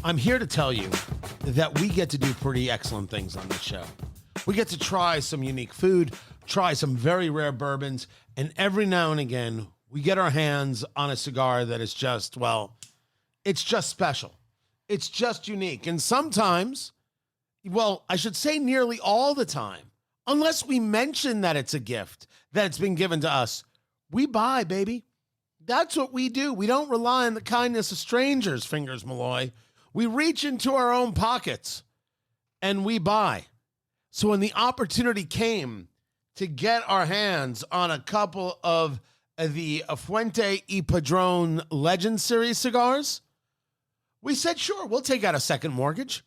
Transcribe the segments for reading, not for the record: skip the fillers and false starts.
I'm here to tell you that we get to do pretty excellent things on this show. We get to try some unique food, try some very rare bourbons, and every now and again, we get our hands on a cigar that is just, well, it's just special. It's just unique. And sometimes, well, I should say nearly all the time, unless we mention that it's a gift, that it's been given to us, we buy, baby. That's what we do. We don't rely on the kindness of strangers, Fingers Malloy. We reach into our own pockets and we buy. So when the opportunity came to get our hands on a couple of the Fuente y Padrón Legend Series cigars, we said, sure, we'll take out a second mortgage.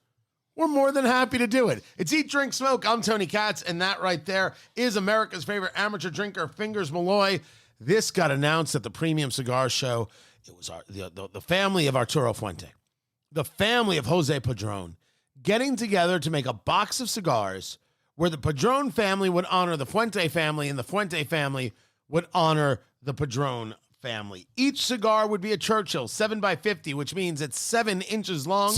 We're more than happy to do it. It's Eat, Drink, Smoke. I'm Tony Katz, and that right there is America's favorite amateur drinker, Fingers Malloy. This got announced at the Premium Cigar Show. It was the family of Arturo Fuente, the family of Jose Padron, getting together to make a box of cigars where the Padron family would honor the Fuente family and the Fuente family would honor the Padron family. Each cigar would be a Churchill, 7x50, which means it's 7 inches long.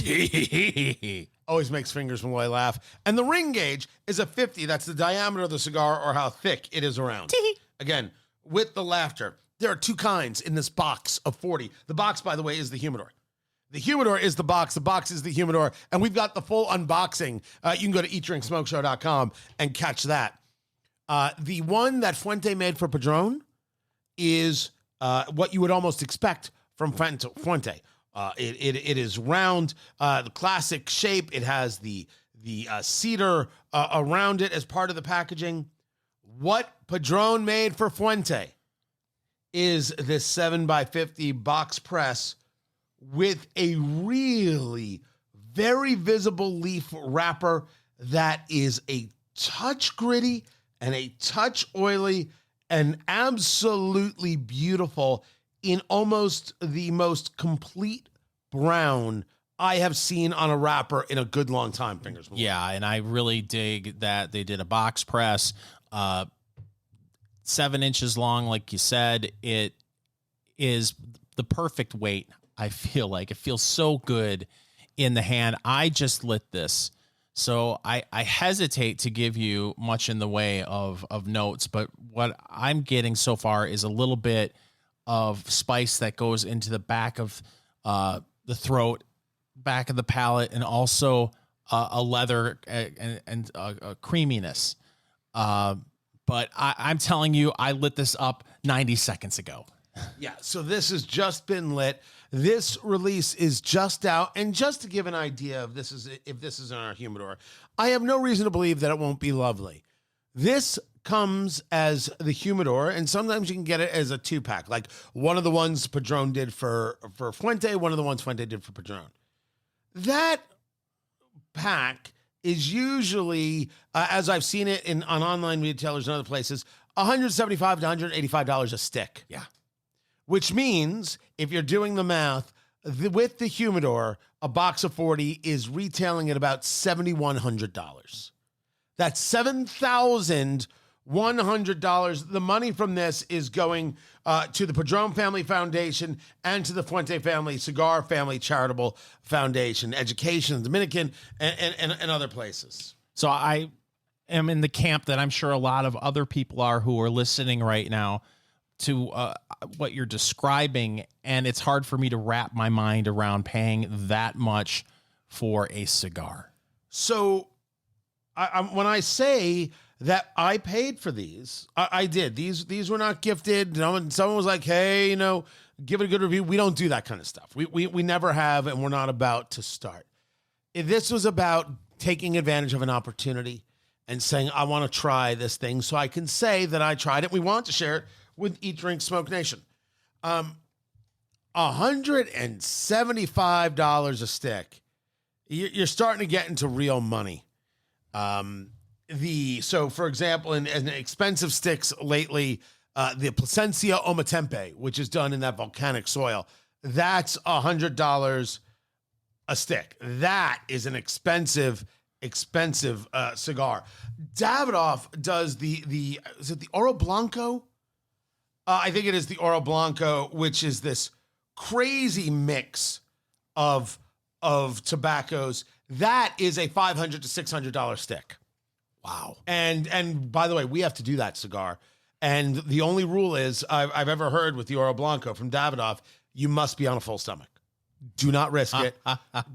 Always makes Fingers Malloy laugh. And the ring gauge is a 50. That's the diameter of the cigar or how thick it is around. Again, with the laughter. There are two kinds in this box of 40. The box, by the way, is the humidor. The humidor is the box. The box is the humidor. And we've got the full unboxing. You can go to eatdrinksmokeshow.com and catch that. The one that Fuente made for Padron is what you would almost expect from Fuente. It is round, the classic shape. It has the cedar around it as part of the packaging. What Padron made for Fuente is this 7x50 box press with a really very visible leaf wrapper that is a touch gritty and a touch oily and absolutely beautiful in almost the most complete brown I have seen on a wrapper in a good long time, Fingers Malloy. Yeah, and I really dig that they did a box press, 7 inches long, like you said. It is the perfect weight, I feel like. It feels so good in the hand. I just lit this, so I hesitate to give you much in the way of notes, but what I'm getting so far is a little bit of spice that goes into the back of the throat, back of the palate, and also a leather and a creaminess. But I'm telling you, I lit this up 90 seconds ago. Yeah, so this has just been lit. This release is just out. And just to give an idea of if this is in our humidor, I have no reason to believe that it won't be lovely. This comes as the humidor, and sometimes you can get it as a 2-pack, like one of the ones Padron did for Fuente, one of the ones Fuente did for Padron. That pack is usually, as I've seen it on online retailers and other places, $175 to $185 a stick. Yeah. Which means, if you're doing the math, with the humidor, a box of 40 is retailing at about $7,100. That's $7,100. The money from this is going to the Padron Family Foundation and to the Fuente Family Cigar Family Charitable Foundation, Education, Dominican, and other places. So I am in the camp that I'm sure a lot of other people are who are listening right now to what you're describing, and it's hard for me to wrap my mind around paying that much for a cigar. So when I say that I paid for these, I did. These were not gifted. Someone was like, hey, give it a good review. We don't do that kind of stuff. We never have, and we're not about to start. This was about taking advantage of an opportunity and saying, I want to try this thing so I can say that I tried it. We want to share it with Eat, Drink, Smoke Nation. $175 a stick. You're starting to get into real money. So for example, in expensive sticks lately, the Plasencia Ometempe, which is done in that volcanic soil, that's $100 a stick. That is an expensive cigar. Davidoff does is it the Oro Blanco? I think it is the Oro Blanco, which is this crazy mix of of tobaccos. That is a $500 to $600 stick. Wow. And by the way, we have to do that cigar. And the only rule is I've ever heard with the Oro Blanco from Davidoff, you must be on a full stomach. Do not risk it.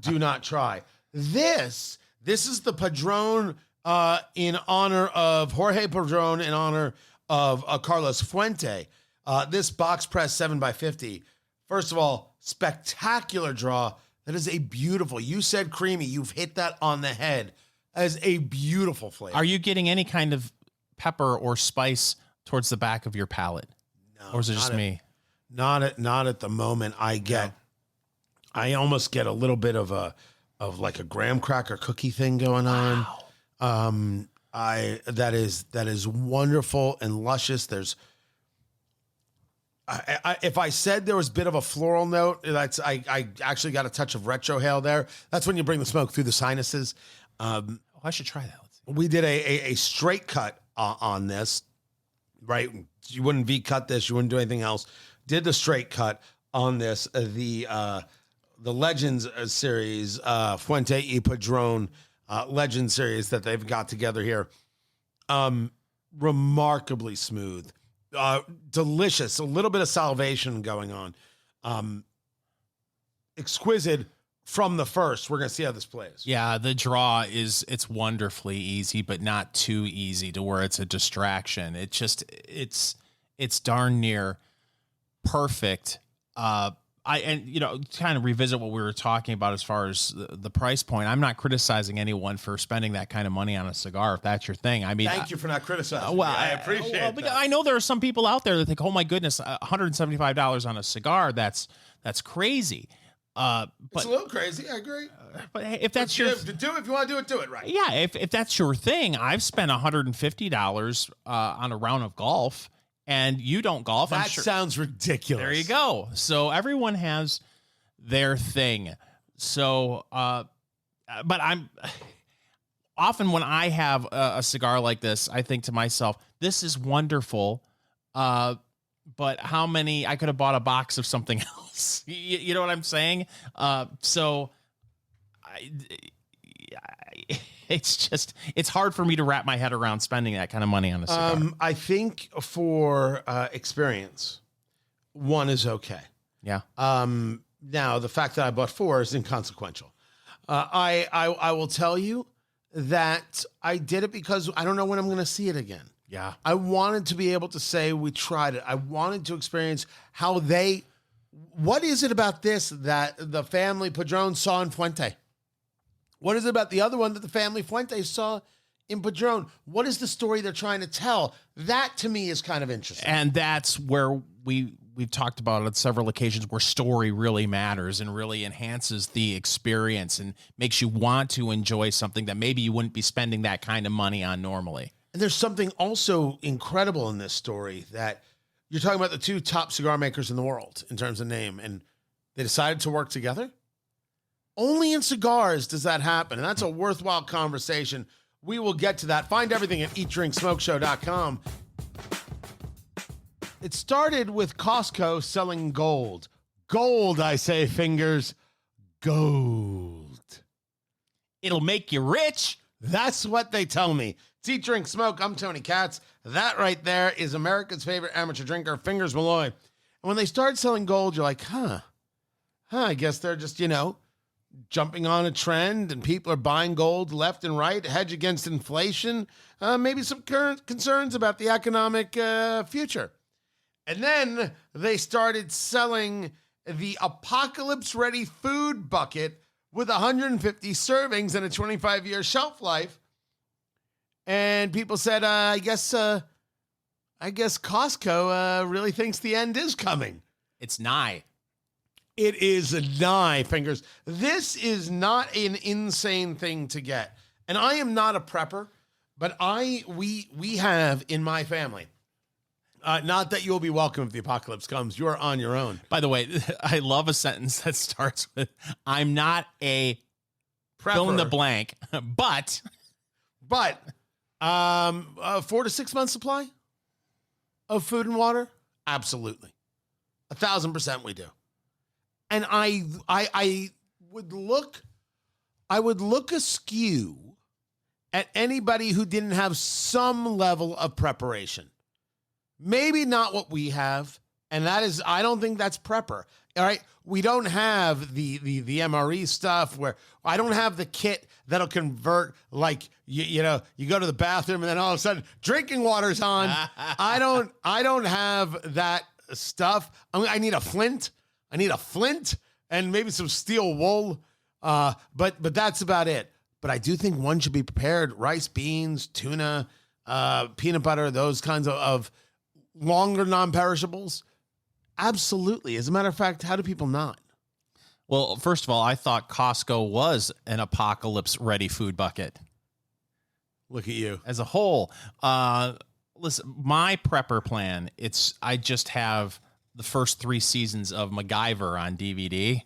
Do not try. This is the Padron in honor of Jorge Padron, in honor of Carlos Fuente. This box press 7x50. First of all, spectacular draw. That is a beautiful, you said creamy. You've hit that on the head. That is a beautiful flavor. Are you getting any kind of pepper or spice towards the back of your palate? No, or is it just me? Not at the moment. I almost get a little bit of like a graham cracker cookie thing going on. Wow. That is wonderful and luscious. There's if I said there was a bit of a floral note, I actually got a touch of retrohale there. That's when you bring the smoke through the sinuses. I should try that. We did a straight cut on this, right? You wouldn't V-cut this. You wouldn't do anything else. Did the straight cut on this. The Legends series, Fuente y Padrón Legend series that they've got together here. Remarkably smooth. Delicious. A little bit of salivation going on. Exquisite from the first. We're going to see how this plays. Yeah, the draw it's wonderfully easy, but not too easy to where it's a distraction. It's darn near perfect. Kind of revisit what we were talking about as far as the price point. I'm not criticizing anyone for spending that kind of money on a cigar if that's your thing. I mean, thank you for not criticizing. Well, I appreciate that. I know there are some people out there that think, "Oh my goodness, $175 on a cigar, that's crazy." It's a little crazy. I agree. But if that's your if you want to do it right. Yeah, if that's your thing, I've spent $150 on a round of golf. And you don't golf. That sounds ridiculous. There you go. So everyone has their thing. So, but I'm often when I have a cigar like this, I think to myself, this is wonderful. But how many, I could have bought a box of something else. You know what I'm saying? It's hard for me to wrap my head around spending that kind of money on a cigar. I think for experience, one is okay. Yeah. Now the fact that I bought 4 is inconsequential. I will tell you that I did it because I don't know when I'm going to see it again. Yeah. I wanted to be able to say we tried it. I wanted to experience what is it about this that the family Padron saw in Fuente? What is it about the other one that the family Fuente saw in Padron? What is the story they're trying to tell? That to me is kind of interesting. And that's where we've talked about it on several occasions where story really matters and really enhances the experience and makes you want to enjoy something that maybe you wouldn't be spending that kind of money on normally. And there's something also incredible in this story that you're talking about the 2 top cigar makers in the world in terms of name, and they decided to work together. Only in cigars does that happen, and that's a worthwhile conversation. We will get to that. Find everything at eatdrinksmokeshow.com. It started with Costco selling gold. Gold, I say, fingers. Gold. It'll make you rich. That's what they tell me. It's Eat, Drink, Smoke. I'm Tony Katz. That right there is America's favorite amateur drinker, Fingers Malloy. And when they start selling gold, you're like, I guess they're just, jumping on a trend and people are buying gold left and right, hedge against inflation, maybe some current concerns about the economic future. And then they started selling the apocalypse-ready food bucket with 150 servings and a 25-year shelf life. And people said, I guess Costco really thinks the end is coming. It's nigh. It is nigh, Fingers. This is not an insane thing to get. And I am not a prepper, but we have in my family, not that you'll be welcome if the apocalypse comes. You're on your own. By the way, I love a sentence that starts with, I'm not a prepper. Fill in the blank, but 4 to 6 months supply of food and water? Absolutely. 1,000% we do. And I would look askew at anybody who didn't have some level of preparation. Maybe not what we have, and that is, I don't think that's prepper. All right, we don't have the MRE stuff where I don't have the kit that'll convert, like you know, you go to the bathroom and then all of a sudden drinking water's on. I don't have that stuff. I need a flint. And maybe some steel wool. But that's about it. But I do think one should be prepared. Rice, beans, tuna, peanut butter, those kinds of longer non-perishables. Absolutely. As a matter of fact, how do people not? Well, first of all, I thought Costco was an apocalypse-ready food bucket. Look at you. As a whole, listen, my prepper plan, I just have the first 3 seasons of MacGyver on DVD.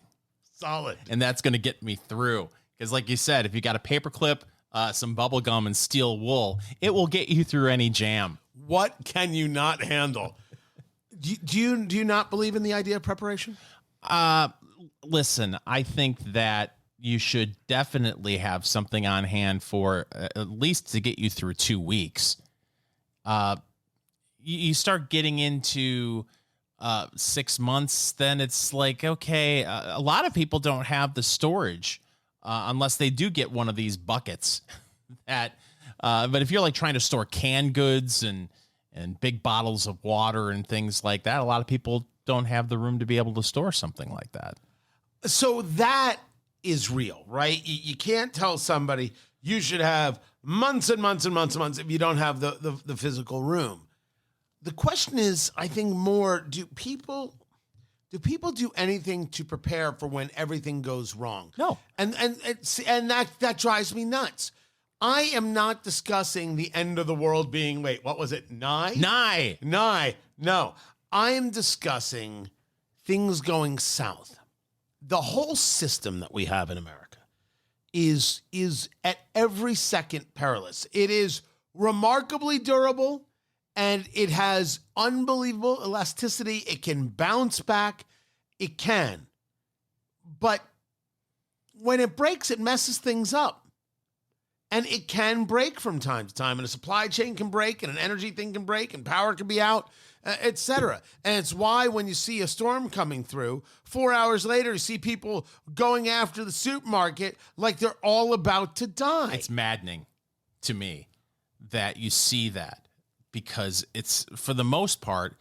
Solid. And that's going to get me through. Because like you said, if you got a paper clip, some bubble gum, and steel wool, it will get you through any jam. What can you not handle? Do you not believe in the idea of preparation? Listen, I think that you should definitely have something on hand for at least to get you through 2 weeks. You start getting into 6 months, then it's like, okay, a lot of people don't have the storage unless they do get one of these buckets. But if you're like trying to store canned goods and big bottles of water and things like that, a lot of people don't have the room to be able to store something like that. So that is real, right? You can't tell somebody you should have months and months and months and months if you don't have the physical room. The question is, I think more, do people do anything to prepare for when everything goes wrong? No. And that drives me nuts. I am not discussing the end of the world being, wait, what was it? Nigh. No. I am discussing things going south. The whole system that we have in America is at every second perilous. It is remarkably durable, and it has unbelievable elasticity. It can bounce back. It can. But when it breaks, it messes things up. And it can break from time to time, and a supply chain can break, and an energy thing can break, and power can be out, etc. And it's why when you see a storm coming through, 4 hours later, you see people going after the supermarket like they're all about to die. It's maddening to me that you see that, because it's, for the most part,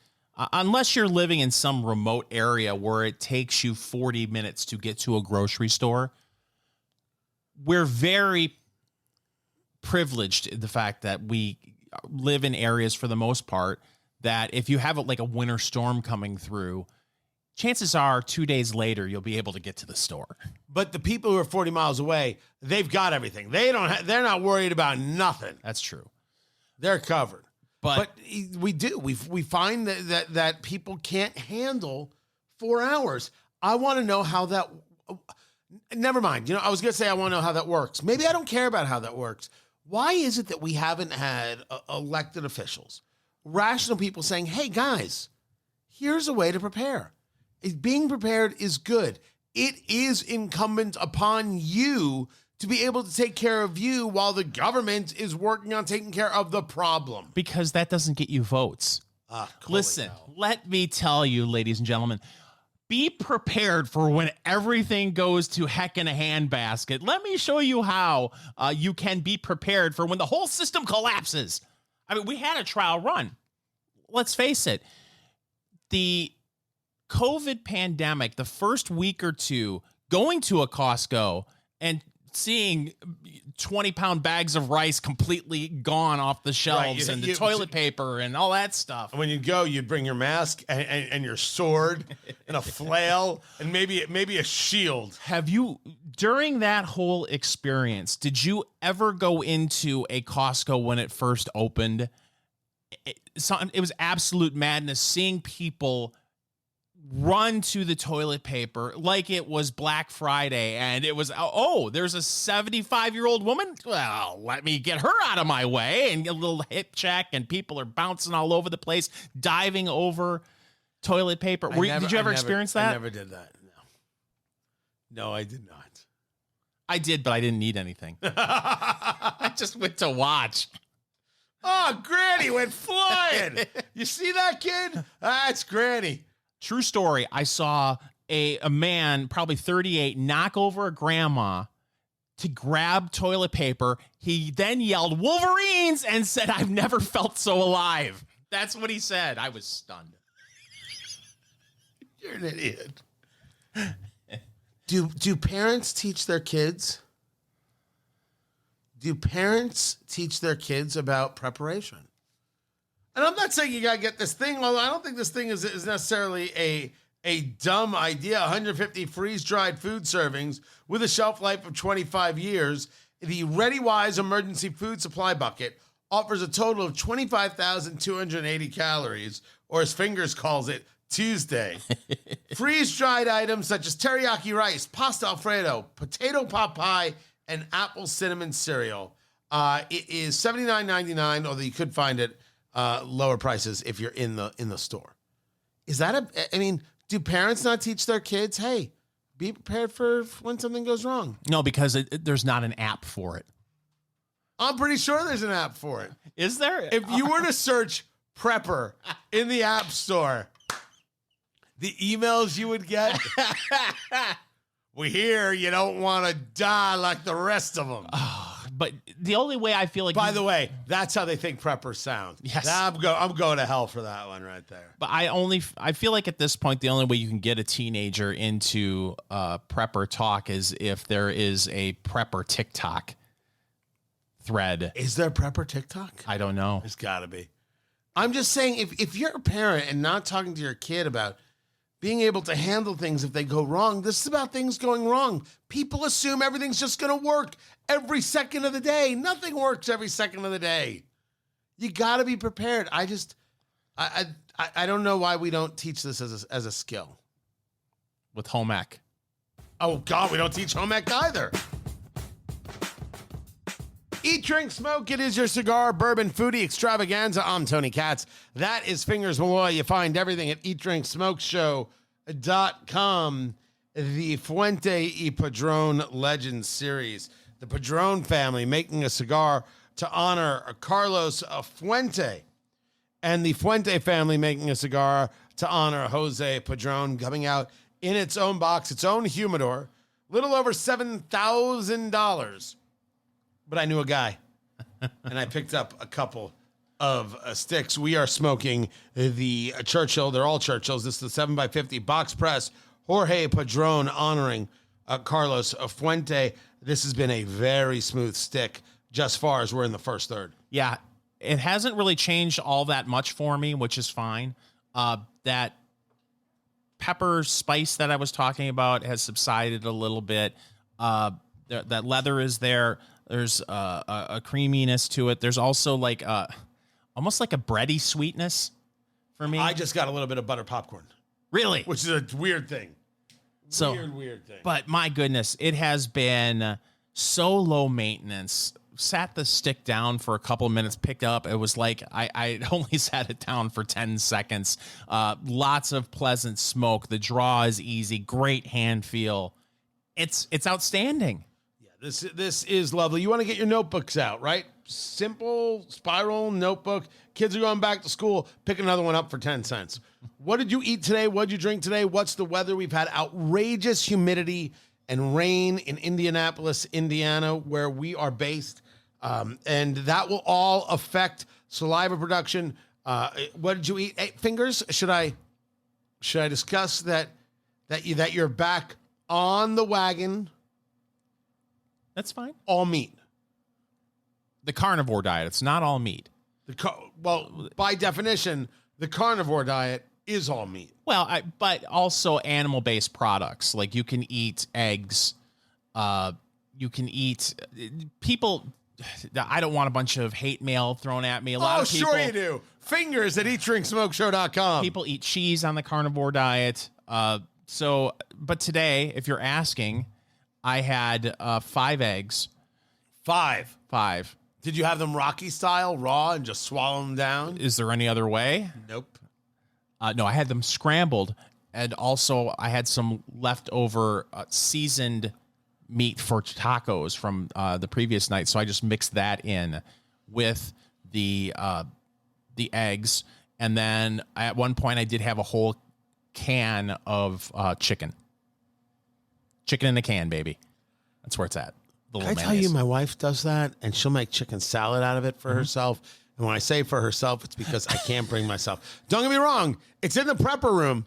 unless you're living in some remote area where it takes you 40 minutes to get to a grocery store, we're very privileged in the fact that we live in areas, for the most part, that if you have like a winter storm coming through, chances are 2 days later you'll be able to get to the store. But the people who are 40 miles away, they've got everything. They're not worried about nothing. That's true. They're covered. But we do. We find that people can't handle 4 hours. I want to know how that. Never mind. I was going to say I want to know how that works. Maybe I don't care about how that works. Why is it that we haven't had elected officials, rational people saying, hey, guys, here's a way to prepare. Being prepared is good. It is incumbent upon you to be able to take care of you while the government is working on taking care of the problem. Because that doesn't get you votes. Listen, let me tell you, ladies and gentlemen, be prepared for when everything goes to heck in a handbasket. Let me show you how you can be prepared for when the whole system collapses. I mean, we had a trial run. Let's face it. The COVID pandemic, the first week or two, going to a Costco and seeing 20-pound bags of rice completely gone off the shelves, and the toilet paper and all that stuff. When you go, you'd bring your mask and your sword and a flail and maybe a shield. Have you, during that whole experience, did you ever go into a Costco when it first opened? It was absolute madness seeing people run to the toilet paper like it was Black Friday, and it was, oh, there's a 75-year-old woman? Well, let me get her out of my way, and get a little hip check, and people are bouncing all over the place, diving over toilet paper. Did you ever experience that? I never did that. No, I did not. I did, but I didn't need anything. I just went to watch. Oh, Granny went flying. You see that, kid? That's Granny. True story. I saw a man, probably 38, knock over a grandma to grab toilet paper. He then yelled, "Wolverines," and said, "I've never felt so alive." That's what he said. I was stunned. You're an idiot. Do parents teach their kids? Do parents teach their kids about preparation? And I'm not saying you got to get this thing, although I don't think this thing is necessarily a dumb idea. 150 freeze-dried food servings with a shelf life of 25 years. The ReadyWise Emergency Food Supply Bucket offers a total of 25,280 calories, or as Fingers calls it, Tuesday. Freeze-dried items such as teriyaki rice, pasta Alfredo, potato pot pie, and apple cinnamon cereal. It is $79.99, although you could find it lower prices if you're in the store. Is that do parents not teach their kids, hey, be prepared for when something goes wrong? No, because there's not an app for it. I'm pretty sure there's an app for it. Is there? If you were to search Prepper in the App Store, the emails you would get, we hear you don't want to die like the rest of them. But the only way I feel like... By the way, that's how they think preppers sound. Yes. I'm going to hell for that one right there. But I feel like at this point, the only way you can get a teenager into prepper talk is if there is a prepper TikTok thread. Is there prepper TikTok? I don't know. There's got to be. I'm just saying, if you're a parent and not talking to your kid about being able to handle things if they go wrong, this is about things going wrong. People assume everything's just going to work every second of the day. Nothing works every second of the day. You got to be prepared. I don't know why we don't teach this as a skill. With home ec. Oh, God, we don't teach home ec either. Eat, drink, smoke. It is your cigar, bourbon, foodie extravaganza. I'm Tony Katz. That is Fingers Malloy. You find everything at eatdrinksmokeshow.com. The Fuente y Padrón Legends series. The Padrón family making a cigar to honor Carlos Fuente. And the Fuente family making a cigar to honor Jose Padrón, coming out in its own box, its own humidor. Little over $7,000. But I knew a guy, and I picked up a couple of sticks. We are smoking the Churchill. They're all Churchills. This is the 7x50 box press. Jorge Padrón honoring Carlos Fuente. This has been a very smooth stick just far as we're in the first third. Yeah, it hasn't really changed all that much for me, which is fine. That pepper spice that I was talking about has subsided a little bit. That leather is there. There's a creaminess to it. There's also like almost like a bready sweetness for me. I just got a little bit of butter popcorn. Really? Which is a weird thing. Weird thing. But my goodness, it has been so low maintenance. Sat the stick down for a couple of minutes, picked up. It was like I only sat it down for 10 seconds. Lots of pleasant smoke. The draw is easy. Great hand feel. It's outstanding. This is lovely. You want to get your notebooks out, right? Simple spiral notebook. Kids are going back to school. Pick another one up for 10 cents. What did you eat today? What did you drink today? What's the weather? We've had outrageous humidity and rain in Indianapolis, Indiana, where we are based. And that will all affect saliva production. What did you eat? Hey, Fingers, should I discuss that you're back on the wagon? That's fine. All meat. The carnivore diet. It's not all meat. By definition, the carnivore diet is all meat. Well, but also animal-based products. Like you can eat eggs. You can eat people. I don't want a bunch of hate mail thrown at me. A lot of people. Sure you do. Fingers at eatdrinksmokeshow.com. People eat cheese on the carnivore diet. But today, if you're asking, I had 5 eggs. 5. 5. Did you have them Rocky style, raw, and just swallow them down? Is there any other way? Nope. No, I had them scrambled, And also, I had some leftover seasoned meat for tacos from the previous night, so I just mixed that in with the eggs. And then at one point, I did have a whole can of chicken. Chicken in a can, baby. That's where it's at. Can I tell you, my wife does that, and she'll make chicken salad out of it for herself. And when I say for herself, it's because I can't bring myself. Don't get me wrong. It's in the prepper room,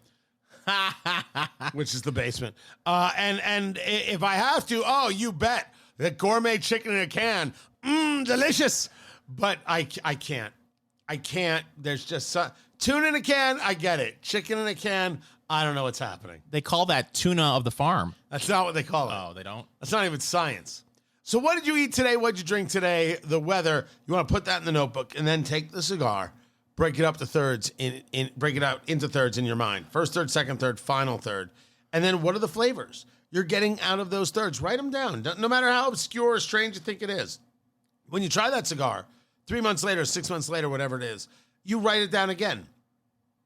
which is the basement. And if I have to, oh, you bet. The gourmet chicken in a can. Delicious. But I can't. I can't. There's just tuna in a can. I get it. Chicken in a can. I don't know what's happening. They call that tuna of the farm. That's not what they call it. Oh, they don't? That's not even science. So what did you eat today? What did you drink today? The weather. You want to put that in the notebook and then take the cigar, break it up to thirds, break it out into thirds in your mind. First third, second third, final third. And then what are the flavors you're getting out of those thirds? Write them down. No matter how obscure or strange you think it is. When you try that cigar, 3 months later, 6 months later, whatever it is, you write it down again.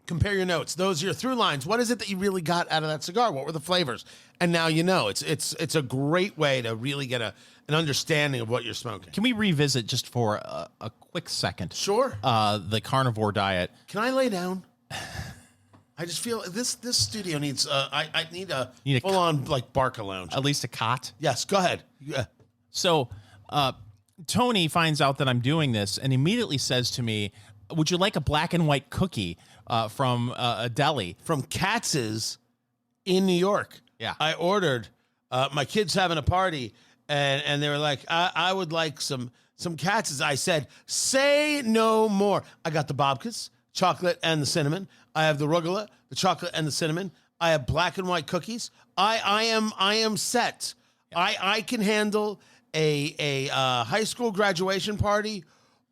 Compare your notes. Those are your through lines. What is it that you really got out of that cigar? What were the flavors? And now you know. It's a great way to really get an understanding of what you're smoking. Can we revisit just for a quick second? Sure. The carnivore diet. Can I lay down? I just feel this studio needs. I need a full on like Barca lounge. At least a cot. Yes. Go ahead. Yeah. So, Tony finds out that I'm doing this and immediately says to me, "Would you like a black and white cookie from a deli from Katz's in New York?" Yeah, I ordered. My kids having a party, and they were like, "I would like some Katz's." I said, "Say no more." I got the babkas, chocolate and the cinnamon. I have the rugula, the chocolate and the cinnamon. I have black and white cookies. I am set. Yeah. I can handle a high school graduation party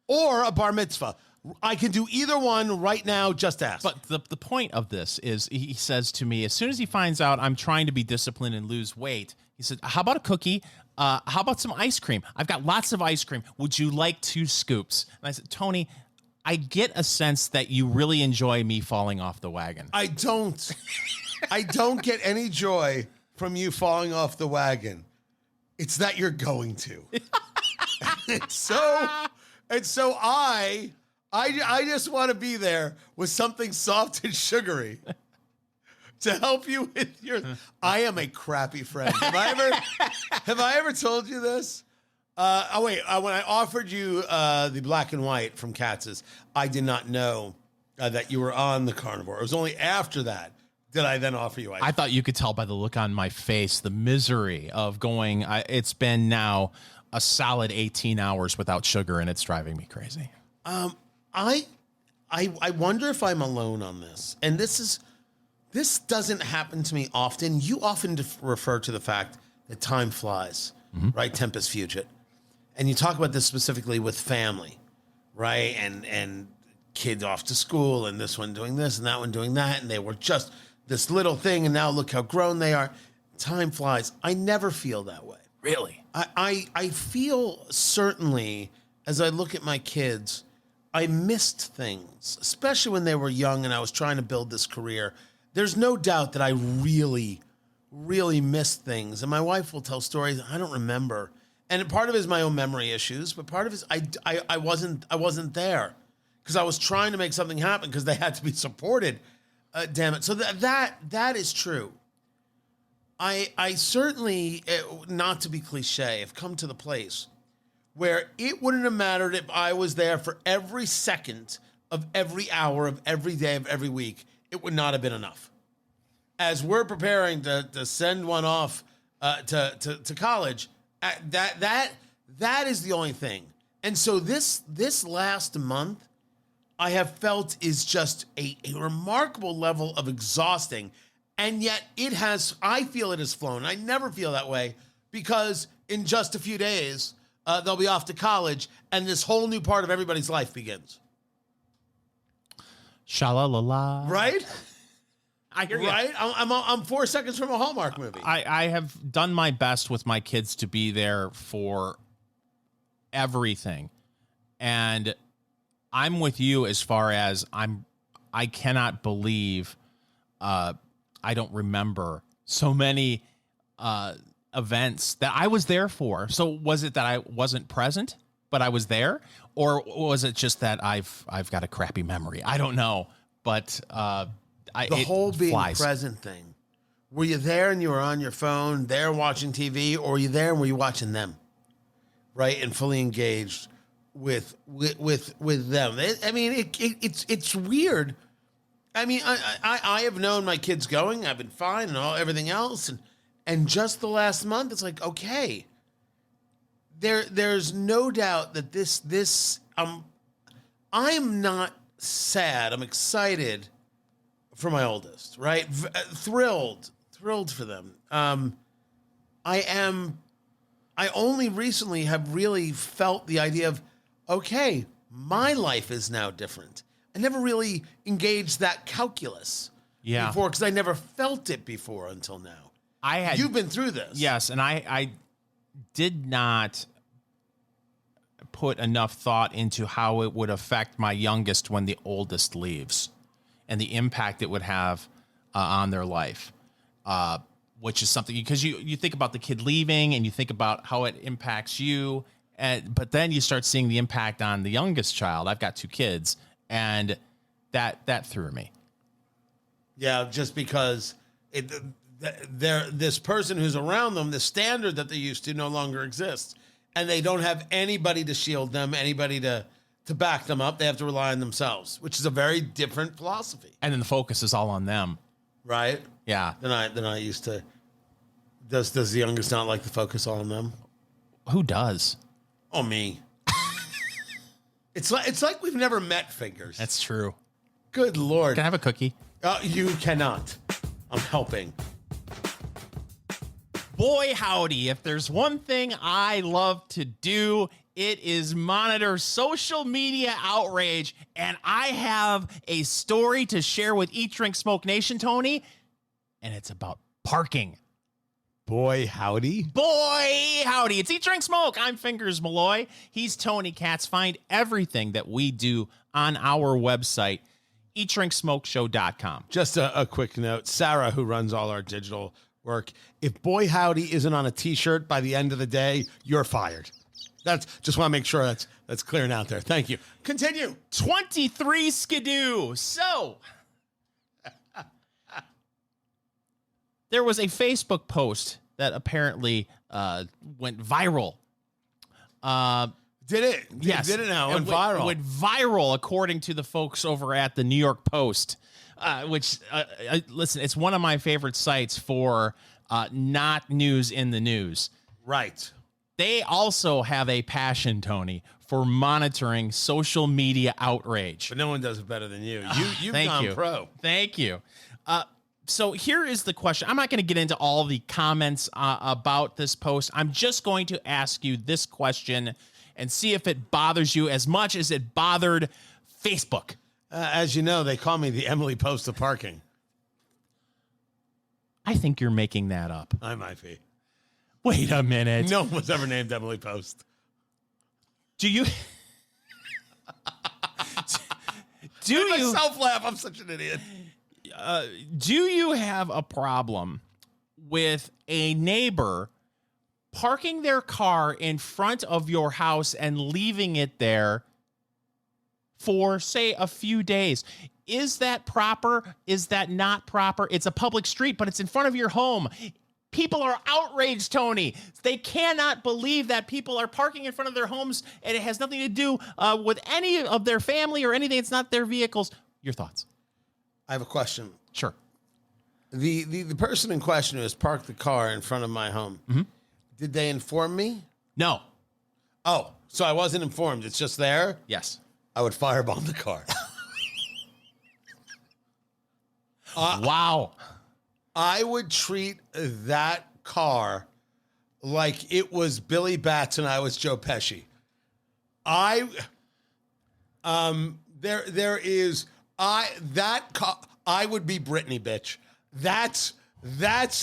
or a bar mitzvah. I can do either one right now. Just ask. But the point of this is, he says to me, as soon as he finds out I'm trying to be disciplined and lose weight, he said, "How about a cookie? How about some ice cream? I've got lots of ice cream. Would you like 2 scoops?" And I said, "Tony, I get a sense that you really enjoy me falling off the wagon." I don't. I don't get any joy from you falling off the wagon. It's that you're going to. and so I just want to be there with something soft and sugary to help you with your. I am a crappy friend. Have I ever told you this? When I offered you the black and white from Katz's, I did not know that you were on the carnivore. It was only after that did I then offer you ice. I thought you could tell by the look on my face, the misery of going. It's been now a solid 18 hours without sugar, and it's driving me crazy. I wonder if I'm alone on this. And this doesn't happen to me often. You often refer to the fact that time flies, right? Tempus fugit. And you talk about this specifically with family, right? And kids off to school and this one doing this and that one doing that. And they were just this little thing. And now look how grown they are. Time flies. I never feel that way. Really? I feel certainly as I look at my kids, I missed things, especially when they were young and I was trying to build this career. There's no doubt that I really, really missed things. And my wife will tell stories I don't remember. And part of it is my own memory issues, but part of it is I wasn't there because I was trying to make something happen because they had to be supported. Damn it. So that is true. I certainly, not to be cliche, have come to the place where it wouldn't have mattered if I was there for every second of every hour of every day of every week. It would not have been enough. As we're preparing to send one off to college, that is the only thing. And so this last month, I have felt is just a remarkable level of exhausting. And yet I feel it has flown. I never feel that way because in just a few days, they'll be off to college, and this whole new part of everybody's life begins. Sha-la-la-la. Right? I hear you. Right? I'm 4 seconds from a Hallmark movie. I have done my best with my kids to be there for everything. And I'm with you as far as I cannot believe I don't remember so many events that I was there for. So was it that I wasn't present, but I was there? Or was it just that I've got a crappy memory? I don't know. But the whole being present thing. Were you there and you were on your phone, there watching TV, or were you there and were you watching them? Right? And fully engaged with them. It's weird. I mean, I have known my kids going. I've been fine and everything else. And just the last month, it's like, okay, there's no doubt that this I'm not sad. I'm excited for my oldest, right? Thrilled for them. I only recently have really felt the idea of, okay, my life is now different. I never really engaged that calculus before because I never felt it before until now. You've been through this. Yes, and I did not put enough thought into how it would affect my youngest when the oldest leaves and the impact it would have on their life, which is something because you think about the kid leaving and you think about how it impacts you. But then you start seeing the impact on the youngest child. I've got 2 kids, and that threw me. Yeah, just because this person who's around them, the standard that they used to no longer exists, and they don't have anybody to shield them, anybody to back them up. They have to rely on themselves, which is a very different philosophy. And then the focus is all on them, right? Yeah. Then I used to. Does the youngest not like the focus all on them? Who does? Oh, me. It's like we've never met, Fingers. That's true. Good Lord. Can I have a cookie? You cannot. I'm helping. Boy, howdy. If there's one thing I love to do, it is monitor social media outrage. And I have a story to share with Eat, Drink, Smoke Nation, Tony. And it's about parking. Boy, howdy. Boy, howdy. It's Eat, Drink, Smoke. I'm Fingers Malloy. He's Tony Katz. Find everything that we do on our website, eatdrinksmokeshow.com. Just a quick note. Sarah, who runs all our digital work, if Boy Howdy isn't on a T-shirt by the end of the day, you're fired. That's just want to make sure that's clearing out there. Thank you. Continue. 23 skidoo. So there was a Facebook post that apparently went viral. Did it? Yes. Did it now? It went viral. It went viral, according to the folks over at the New York Post, which, listen, it's one of my favorite sites for not news in the news. Right. They also have a passion, Tony, for monitoring social media outrage. But no one does it better than you. You've gone pro. Thank you. So here is the question. I'm not going to get into all the comments about this post. I'm just going to ask you this question and see if it bothers you as much as it bothered Facebook. As you know, they call me the Emily Post of parking. I think you're making that up. I might be. Wait a minute. No one was ever named Emily Post. Do you... do you... I myself laugh. I'm such an idiot. Do you have a problem with a neighbor parking their car in front of your house and leaving it there for, say, a few days? Is that proper? Is that not proper? It's a public street, but it's in front of your home. People are outraged, Tony. They cannot believe that people are parking in front of their homes, and it has nothing to do with any of their family or anything. It's not their vehicles. Your thoughts? I have a question. Sure. The person in question who has parked the car in front of my home, did they inform me? No. Oh, so I wasn't informed. It's just there? Yes. I would firebomb the car. Wow. I would treat that car like it was Billy Batts and I was Joe Pesci. I would be Britney, bitch. That's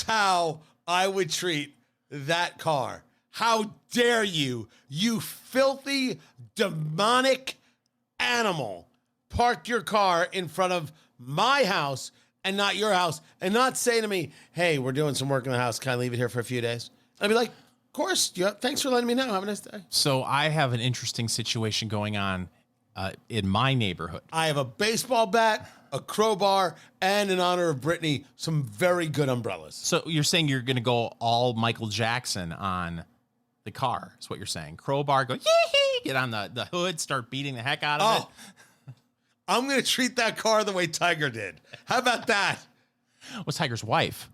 how I would treat that car. How dare you, you filthy, demonic animal, park your car in front of my house and not your house, and not say to me, hey, we're doing some work in the house. Can I leave it here for a few days? I'd be like, of course. Yeah, thanks for letting me know. Have a nice day. So I have an interesting situation going on in my neighborhood. I have a baseball bat, a crowbar, and in honor of Brittany, some very good umbrellas. So you're saying you're going to go all Michael Jackson on the car, is what you're saying. Crowbar, go, yee-hee, get on the hood, start beating the heck out of it. I'm going to treat that car the way Tiger did. How about that? What's Tiger's wife?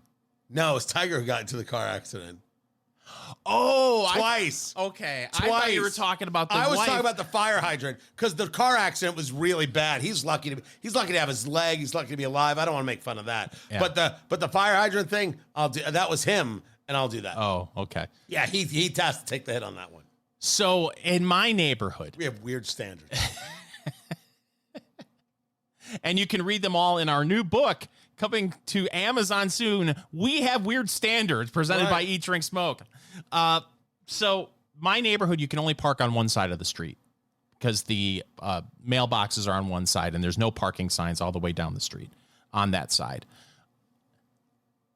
No, it's Tiger who got into the car accident. Oh, Twice. Okay. Twice. I thought you were talking about the I was wife. talking about the fire hydrant because the car accident was really bad. He's lucky to have his leg. He's lucky to be alive. I don't want to make fun of that. Yeah. But the fire hydrant thing, I'll do. That was him, and I'll do that. Oh, okay. Yeah, he has to take the hit on that one. So in my neighborhood, We have weird standards. and you can read them all in our new book coming to Amazon soon. We have weird standards presented by Eat, Drink, Smoke. So my neighborhood, you can only park on one side of the street because the mailboxes are on one side and there's no parking signs all the way down the street on that side.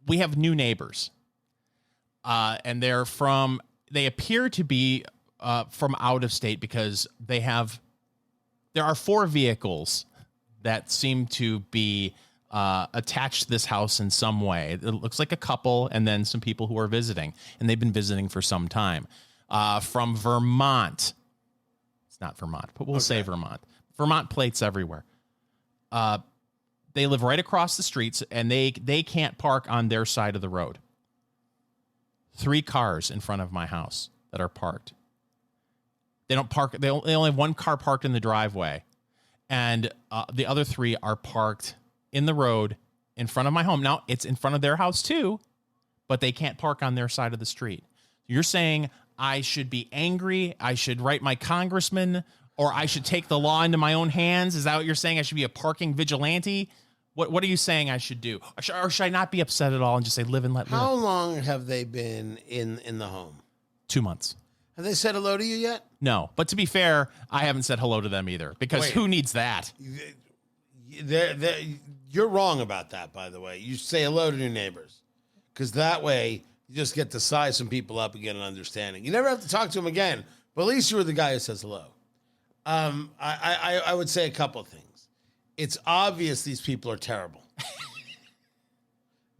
We have new neighbors, and they appear to be from out of state because there are 4 vehicles that seem to be attached to this house in some way. It looks like a couple and then some people who are visiting, and they've been visiting for some time. From Vermont. It's not Vermont, but we'll say Vermont. Vermont plates everywhere. They live right across the streets, and they can't park on their side of the road. 3 cars in front of my house that are parked. They don't park. They only have 1 car parked in the driveway, and the other 3 are parked in the road in front of my home. Now, it's in front of their house too, but they can't park on their side of the street. You're saying I should be angry, I should write my congressman, or I should take the law into my own hands? Is that what you're saying? I should be a parking vigilante? What are you saying I should do? Or should I not be upset at all and just say live and let live? How long have they been in the home? 2 months. Have they said hello to you yet? No, but to be fair, I haven't said hello to them either because who needs that? You're wrong about that, by the way. You say hello to your neighbors because that way you just get to size some people up and get an understanding. You never have to talk to them again, but at least you were the guy who says hello. I would say a couple of things. It's obvious these people are terrible.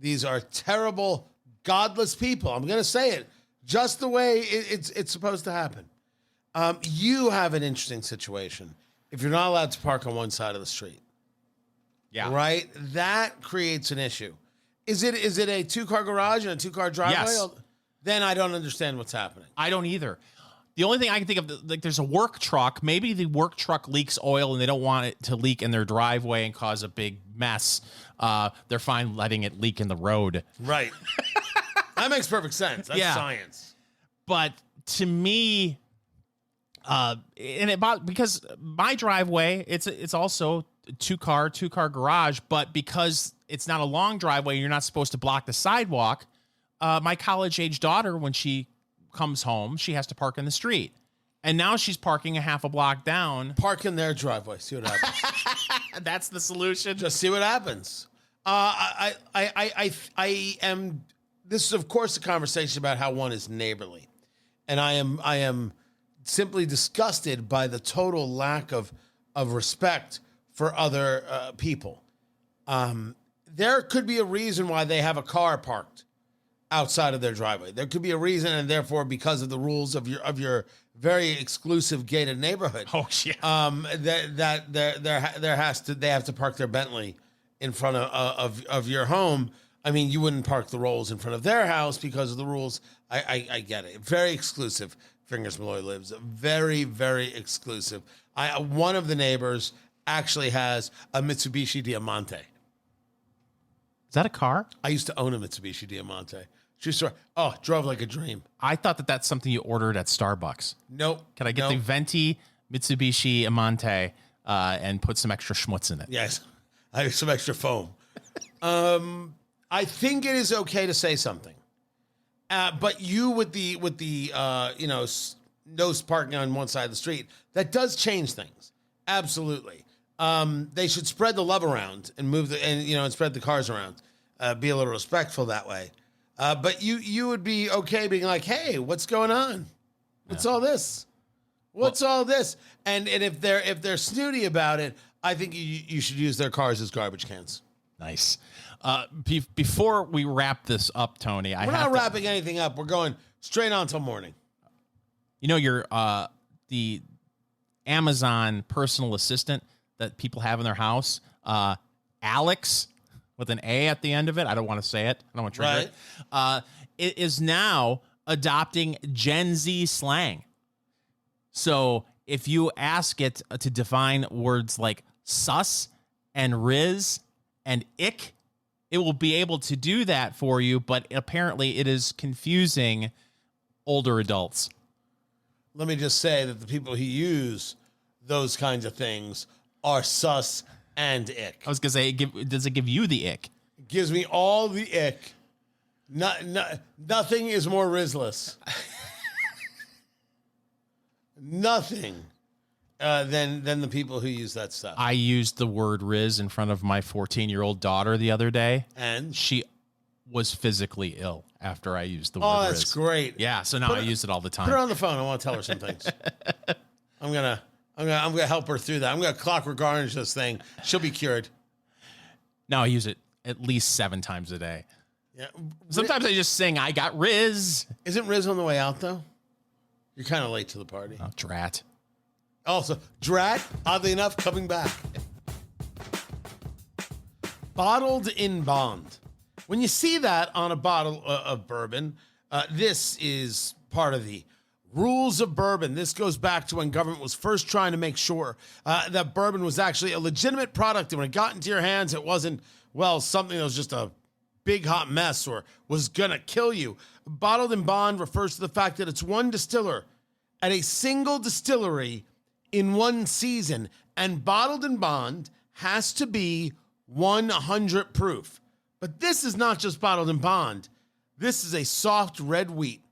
These are terrible, godless people. I'm going to say it just the way it's supposed to happen. You have an interesting situation if you're not allowed to park on one side of the street. Yeah. Right? That creates an issue. Is it a 2-car garage and a 2-car driveway? Yes. Then I don't understand what's happening. I don't either. The only thing I can think of, like, there's a work truck. Maybe the work truck leaks oil and they don't want it to leak in their driveway and cause a big mess. They're fine letting it leak in the road. Right. That makes perfect sense. That's science. But to me, because my driveway, it's also two-car garage, but because it's not a long driveway, you're not supposed to block the sidewalk. My college-age daughter, when she comes home, she has to park in the street. And now she's parking a half a block down. Park in their driveway. See what happens. That's the solution. Just see what happens. I am. This is, of course, a conversation about how one is neighborly, and I am simply disgusted by the total lack of respect for other people. There could be a reason why they have a car parked outside of their driveway. There could be a reason, and therefore, because of the rules of your very exclusive gated neighborhood, they have to park their Bentley in front of your home. I mean, you wouldn't park the Rolls in front of their house because of the rules. I get it. Very exclusive. Fingers Malloy lives. Very, very exclusive. One of the neighbors actually has a Mitsubishi Diamante. Is that a car? I used to own a Mitsubishi Diamante. Drove like a dream. I thought that's something you ordered at Starbucks. Nope. Can I get the venti Mitsubishi Diamante and put some extra schmutz in it? Yes. I have some extra foam. I think it is okay to say something. But you with the no parking on one side of the street, that does change things. Absolutely. they should spread the love around and and spread the cars around. Be a little respectful that way. But you would be okay being like, hey, what's going on? What's all this? What's all this? And if they're snooty about it, I think you should use their cars as garbage cans. Nice. Before we wrap this up, Tony, we're not wrapping anything up. We're going straight on till morning. You know, your the Amazon personal assistant that people have in their house, Alex, with an A at the end of it. I don't want to say it. I don't want to trigger it. It is now adopting Gen Z slang. So if you ask it to define words like sus and riz and ick, it will be able to do that for you, but apparently it is confusing older adults. Let me just say that the people who use those kinds of things are sus and ick. I was going to say, does it give you the ick? It gives me all the ick. Nothing is more rizless. Nothing than the people who use that stuff. I used the word riz in front of my 14-year-old daughter the other day. And? She was physically ill after I used the word riz. Oh, riz. that's great. Yeah, so now I use it all the time. Put her on the phone. I want to tell her some things. I'm gonna help her through that. I'm gonna clockwork orange this thing. She'll be cured. Now I use it at least 7 times a day. Yeah. Sometimes I just sing, I got Riz. Isn't Riz on the way out, though? You're kind of late to the party. Oh, drat. Also, drat, oddly enough, coming back. Bottled in bond. When you see that on a bottle of bourbon, this is part of the rules of bourbon. This goes back to when government was first trying to make sure that bourbon was actually a legitimate product. And when it got into your hands, it wasn't, something that was just a big hot mess or was going to kill you. Bottled in bond refers to the fact that it's one distiller at a single distillery in one season. And bottled in bond has to be 100 proof. But this is not just bottled in bond. This is a soft red wheat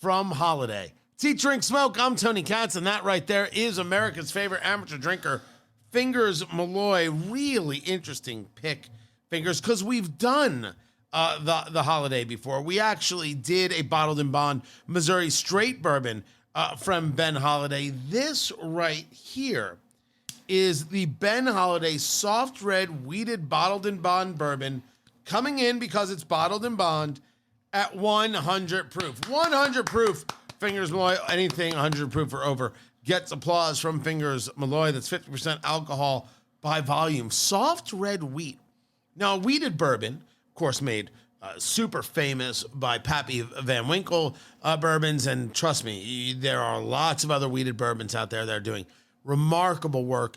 from Holladay. It's Eat, Drink, Smoke. I'm Tony Katz, and that right there is America's favorite amateur drinker, Fingers Malloy. Really interesting pick, Fingers, because we've done the Holladay before. We actually did a bottled in bond Missouri straight bourbon from Ben Holladay. This right here is the Ben Holladay soft red wheated bottled in bond bourbon, coming in because it's bottled in bond at 100 proof. 100 proof. Fingers Malloy, anything 100 proof or over gets applause from Fingers Malloy. That's 50% alcohol by volume. Soft red wheat. Now, wheated bourbon, of course, made super famous by Pappy Van Winkle bourbons. And trust me, there are lots of other wheated bourbons out there that are doing remarkable work.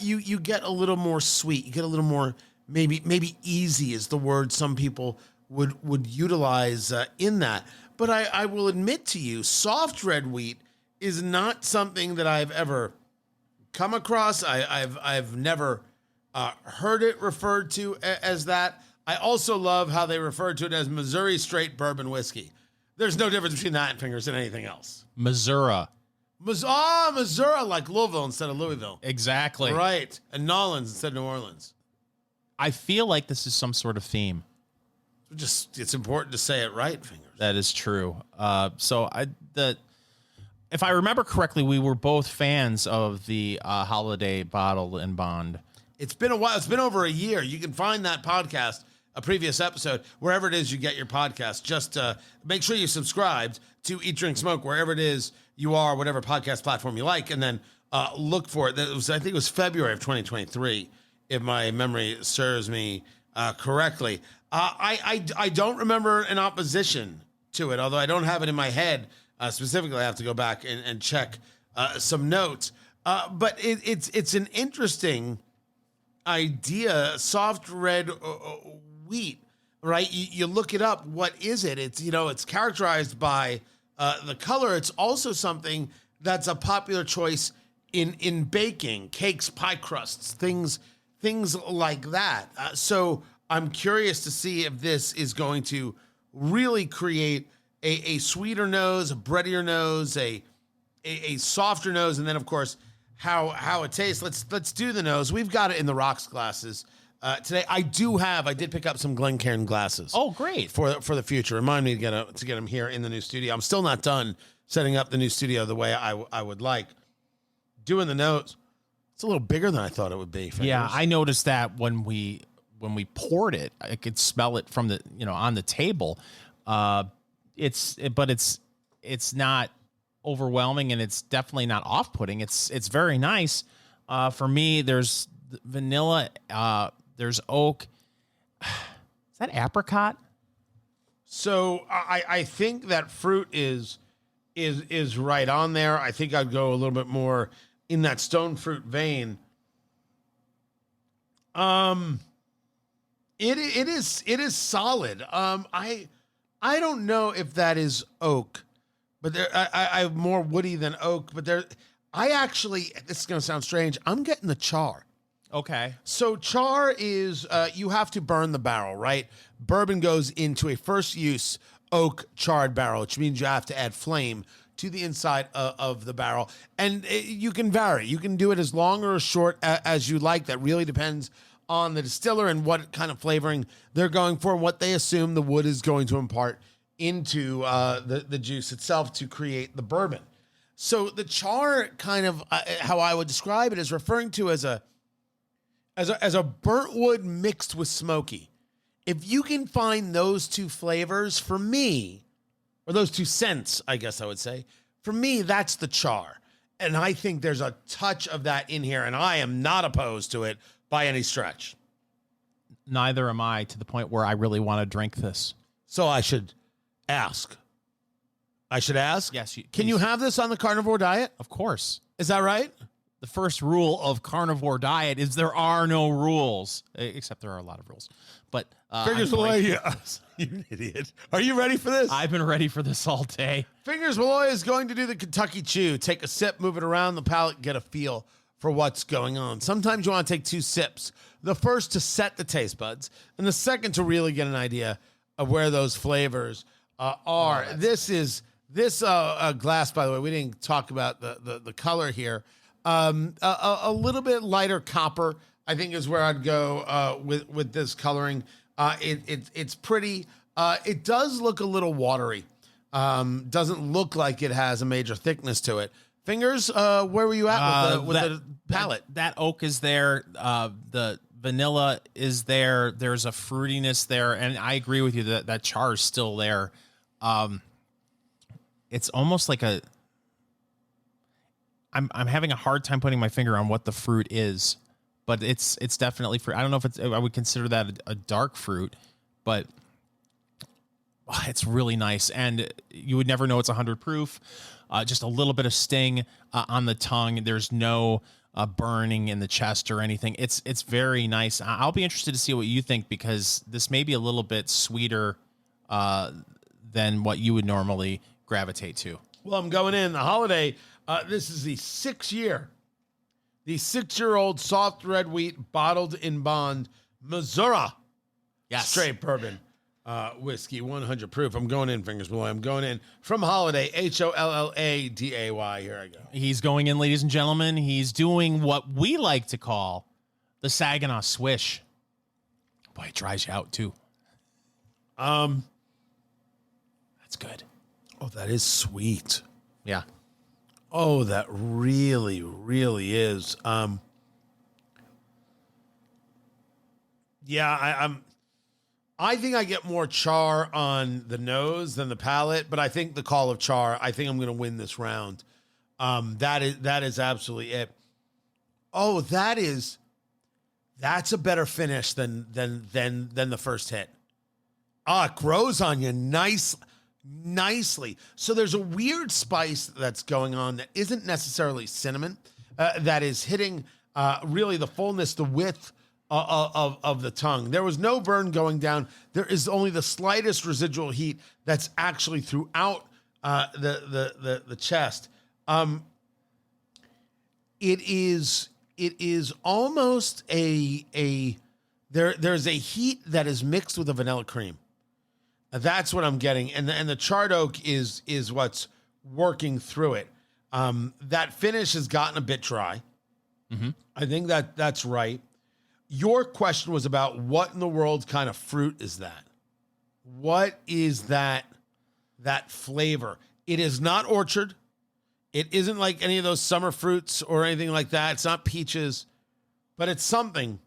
You get a little more sweet. You get a little more, maybe easy is the word some people would utilize in that. But I will admit to you, soft red wheat is not something that I've ever come across. I've never heard it referred to as that. I also love how they refer to it as Missouri straight bourbon whiskey. There's no difference between that and Fingers and anything else. Missouri. Missouri, like Louisville instead of Louisville. Exactly. Right. And Nolans instead of New Orleans. I feel like this is some sort of theme. It's important to say it right, Fingers. That is true. If I remember correctly, we were both fans of the Holladay Bottle and Bond. It's been a while. It's been over a year. You can find that podcast, a previous episode, wherever it is you get your podcast. Just make sure you subscribed to Eat, Drink, Smoke, wherever it is you are, whatever podcast platform you like, and then look for it. I think it was February of 2023, if my memory serves me correctly. I don't remember an opposition to it, although I don't have it in my head specifically. I have to go back and check some notes. But it's an interesting idea. Soft red wheat, right? You look it up. What is it? It's characterized by the color. It's also something that's a popular choice in baking, cakes, pie crusts, things like that. So I'm curious to see if this is going to really create a sweeter nose, a breadier nose, a softer nose, and then, of course, how it tastes. Let's do the nose. We've got it in the rocks glasses today. I did pick up some Glencairn glasses. Oh, great. For the future. Remind me to get them here in the new studio. I'm still not done setting up the new studio the way I would like. Doing the nose. It's a little bigger than I thought it would be. Fingers. Yeah, I noticed that when we poured it, I could smell it from the on the table. It's not overwhelming, and it's definitely not off-putting. It's very nice. For me, there's vanilla, there's oak. Is that apricot? So I think that fruit is right on there. I think I'd go a little bit more in that stone fruit vein. It is solid. I don't know if that is oak, but I have more woody than oak. But this is gonna sound strange. I'm getting the char. Okay. So char is you have to burn the barrel, right? Bourbon goes into a first use oak charred barrel, which means you have to add flame to the inside of the barrel. And you can vary. You can do it as long or as short as you like. That really depends on the distiller and what kind of flavoring they're going for and what they assume the wood is going to impart into the juice itself to create the bourbon. So the char, kind of how I would describe it, is referring to as a burnt wood mixed with smoky. If you can find those two flavors, for me, or those two scents, I guess I would say, for me, that's the char. And I think there's a touch of that in here, and I am not opposed to it by any stretch. Neither am I, to the point where I really want to drink this. So I should ask. Yes. Can you have this on the carnivore diet? Of course. Is that right? The first rule of carnivore diet is there are no rules, except there are a lot of rules. But Fingers Malloy, you're an idiot. Are you ready for this? I've been ready for this all day. Fingers Malloy is going to do the Kentucky Chew. Take a sip, move it around the palate, get a feel for what's going on. Sometimes you want to take 2 sips. The first to set the taste buds, and the second to really get an idea of where those flavors are. This glass, by the way, we didn't talk about the color here. A little bit lighter copper, I think, is where I'd go with this coloring. It's pretty. It does look a little watery. Doesn't look like it has a major thickness to it. Fingers, where were you at with the palate? That oak is there. The vanilla is there. There's a fruitiness there, and I agree with you that char is still there. It's almost like I'm having a hard time putting my finger on what the fruit is, but it's definitely fruit. I don't know if I would consider that a dark fruit, but it's really nice, and you would never know it's 100 proof. Just a little bit of sting on the tongue. There's no burning in the chest or anything. It's very nice. I'll be interested to see what you think, because this may be a little bit sweeter than what you would normally gravitate to. Well, I'm going in the Holladay. This is the 6-year-old soft red wheat bottled in bond Missouri. Yes. Straight bourbon whiskey, 100 proof. I'm going in, Fingers Malloy. I'm going in from Holladay, Holladay. Here I go. He's going in, ladies and gentlemen. He's doing what we like to call the Saginaw Swish. Boy, it dries you out too. That's good. Oh, that is sweet. Yeah. Oh, that really, really is. Yeah, I think I get more char on the nose than the palate, but I think the call of char, I think I'm going to win this round. That is absolutely it. Oh, that's a better finish than the first hit. It grows on you nicely. So there's a weird spice that's going on that isn't necessarily cinnamon, that is hitting really the fullness, the width of the tongue. There was no burn going down. There is only the slightest residual heat that's actually throughout the chest. It is almost there's a heat that is mixed with a vanilla cream. That's what I'm getting, and the charred oak is what's working through it. That finish has gotten a bit dry. I think that's right. Your question was about what in the world kind of fruit is that? What is that flavor? It is not orchard. It isn't like any of those summer fruits or anything like that. It's not peaches, but it's something.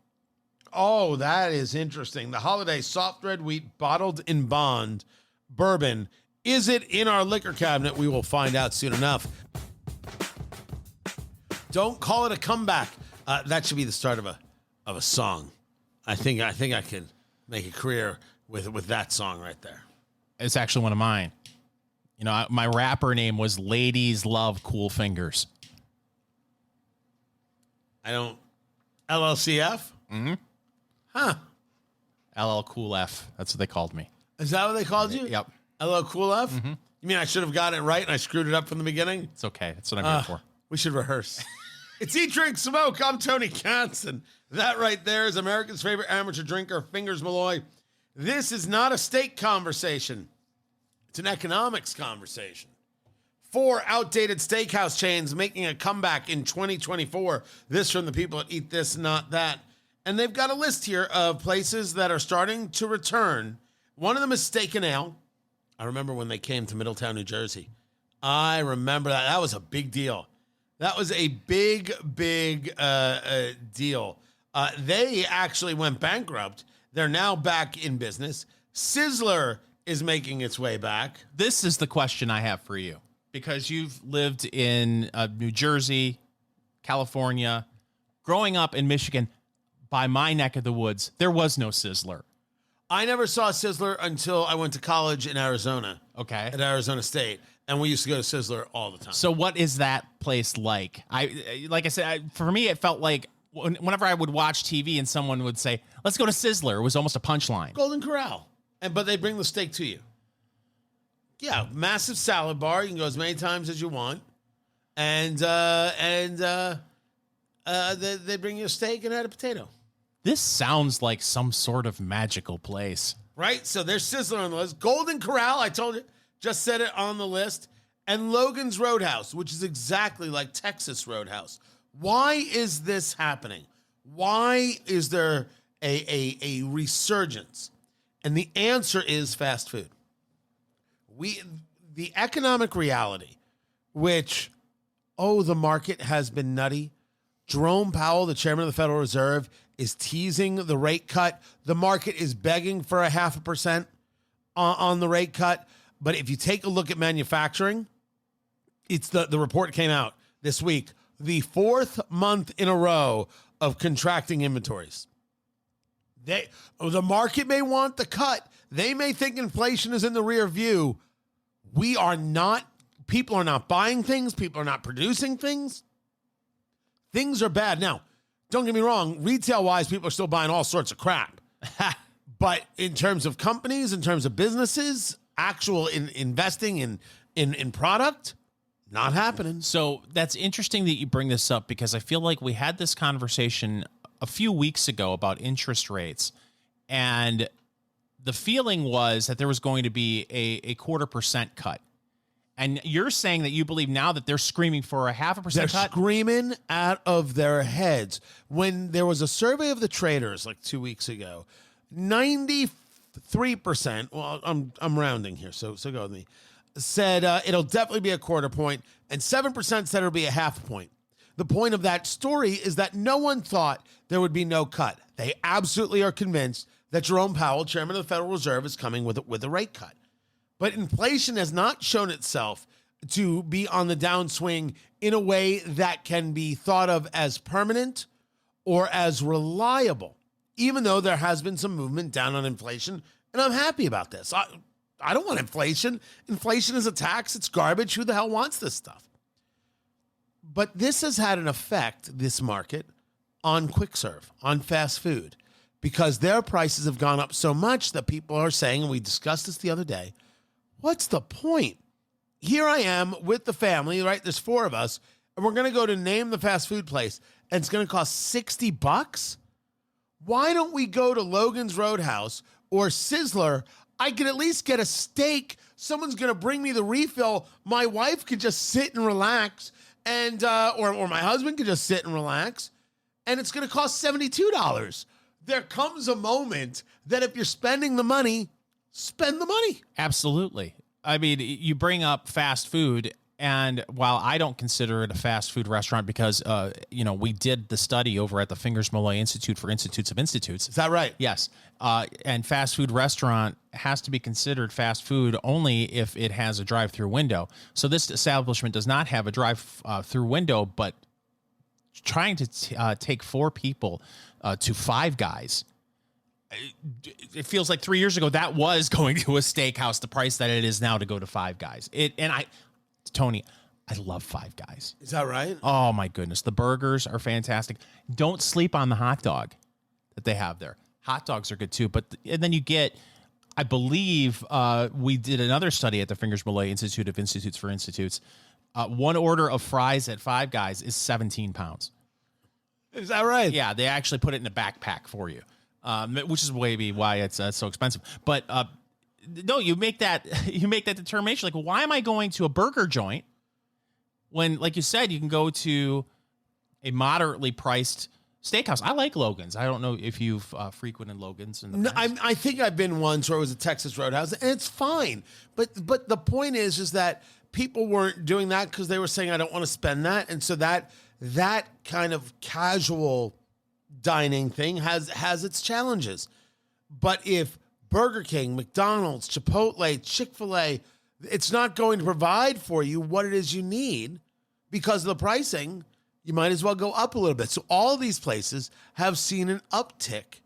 Oh, that is interesting. The Holiday soft red wheat bottled in bond bourbon. Is it in our liquor cabinet? We will find out soon enough. Don't call it a comeback. That should be the start of a song. I think I could make a career with that song right there. It's actually one of mine. You know, my rapper name was Ladies Love Cool Fingers. I don't. LLCF? Mm-hmm. Huh. LL Cool F. That's what they called me. Is that what they called you? Yep. LL Cool F? Mm-hmm. You mean I should have gotten it right and I screwed it up from the beginning? It's okay. That's what I'm here for. We should rehearse. It's Eat, Drink, Smoke. I'm Tony Katz, and that right there is America's favorite amateur drinker, Fingers Malloy. This is not a steak conversation. It's an economics conversation. 4 outdated steakhouse chains making a comeback in 2024. This from the people at Eat This, Not That. And they've got a list here of places that are starting to return. One of them is Steak and Ale. I remember when they came to Middletown, New Jersey. I remember that. That was a big deal. That was a big deal. They actually went bankrupt. They're now back in business. Sizzler is making its way back. This is the question I have for you, because you've lived in New Jersey, California, growing up in Michigan. By my neck of the woods, there was no Sizzler. I never saw Sizzler until I went to college in Arizona. Okay. At Arizona State. And we used to go to Sizzler all the time. So what is that place like? Like I said, for me, it felt like whenever I would watch TV and someone would say, let's go to Sizzler, it was almost a punchline. Golden Corral. But they bring the steak to you. Yeah, massive salad bar. You can go as many times as you want. And they bring you a steak and add a potato. This sounds like some sort of magical place. Right? So there's Sizzler on the list. Golden Corral, I told you, just said it on the list. And Logan's Roadhouse, which is exactly like Texas Roadhouse. Why is this happening? Why is there a resurgence? And the answer is fast food. The economic reality, which, the market has been nutty. Jerome Powell, the chairman of the Federal Reserve, is teasing the rate cut. The market is begging for a 0.5% on the rate cut. But if you take a look at manufacturing, it's the report came out this week, the 4th month in a row of contracting inventories. The market may want the cut. They may think inflation is in the rear view. People are not buying things. People are not producing things. Things are bad. Now, don't get me wrong. Retail-wise, people are still buying all sorts of crap. But in terms of companies, in terms of businesses, actual investing in product, not happening. So that's interesting that you bring this up, because I feel like we had this conversation a few weeks ago about interest rates, and the feeling was that there was going to be a 0.25% cut. And you're saying that you believe now that they're screaming for a 0.5% cut? They're screaming out of their heads. When there was a survey of the traders like 2 weeks ago, 93%, well, I'm rounding here, so go with me, said it'll definitely be a 0.25 point, and 7% said it'll be a 0.5 point. The point of that story is that no one thought there would be no cut. They absolutely are convinced that Jerome Powell, chairman of the Federal Reserve, is coming with a rate cut. But inflation has not shown itself to be on the downswing in a way that can be thought of as permanent or as reliable, even though there has been some movement down on inflation. And I'm happy about this. I don't want inflation. Inflation is a tax. It's garbage. Who the hell wants this stuff? But this has had an effect, this market, on quick serve, on fast food, because their prices have gone up so much that people are saying, and we discussed this the other day, what's the point? Here I am with the family, right? There's 4 of us, and we're going to go to name the fast food place, and it's going to cost $60. Why don't we go to Logan's Roadhouse or Sizzler? I could at least get a steak. Someone's going to bring me the refill. My wife could just sit and relax, and or my husband could just sit and relax, and it's going to cost $72. There comes a moment that if you're spending the money, spend the money. Absolutely. I mean, you bring up fast food, and while I don't consider it a fast food restaurant because, we did the study over at the Fingers Malloy Institute for Institutes of Institutes. Is that right? Yes. And fast food restaurant has to be considered fast food only if it has a drive-through window. So this establishment does not have a drive-through window, but trying to take 4 people to Five Guys. It feels like 3 years ago that was going to a steakhouse, the price that it is now to go to Five Guys. Tony, I love Five Guys. Is that right? Oh my goodness. The burgers are fantastic. Don't sleep on the hot dog that they have there. Hot dogs are good too. And then you get, I believe we did another study at the Fingers Malloy Institute of Institutes for Institutes. 1 order of fries at Five Guys is 17 pounds. Is that right? Yeah, they actually put it in a backpack for you, which is maybe why it's so expensive. But no, you make that determination. Like, well, why am I going to a burger joint when, like you said, you can go to a moderately priced steakhouse? I like Logan's. I don't know if you've frequented Logan's in the past. I think I've been once where it was a Texas Roadhouse, and it's fine. But the point is that people weren't doing that because they were saying, I don't want to spend that. And so that kind of casual dining thing has its challenges. But if Burger King, McDonald's, Chipotle, Chick-fil-A, it's not going to provide for you what it is you need because of the pricing, you might as well go up a little bit. So all these places have seen an uptick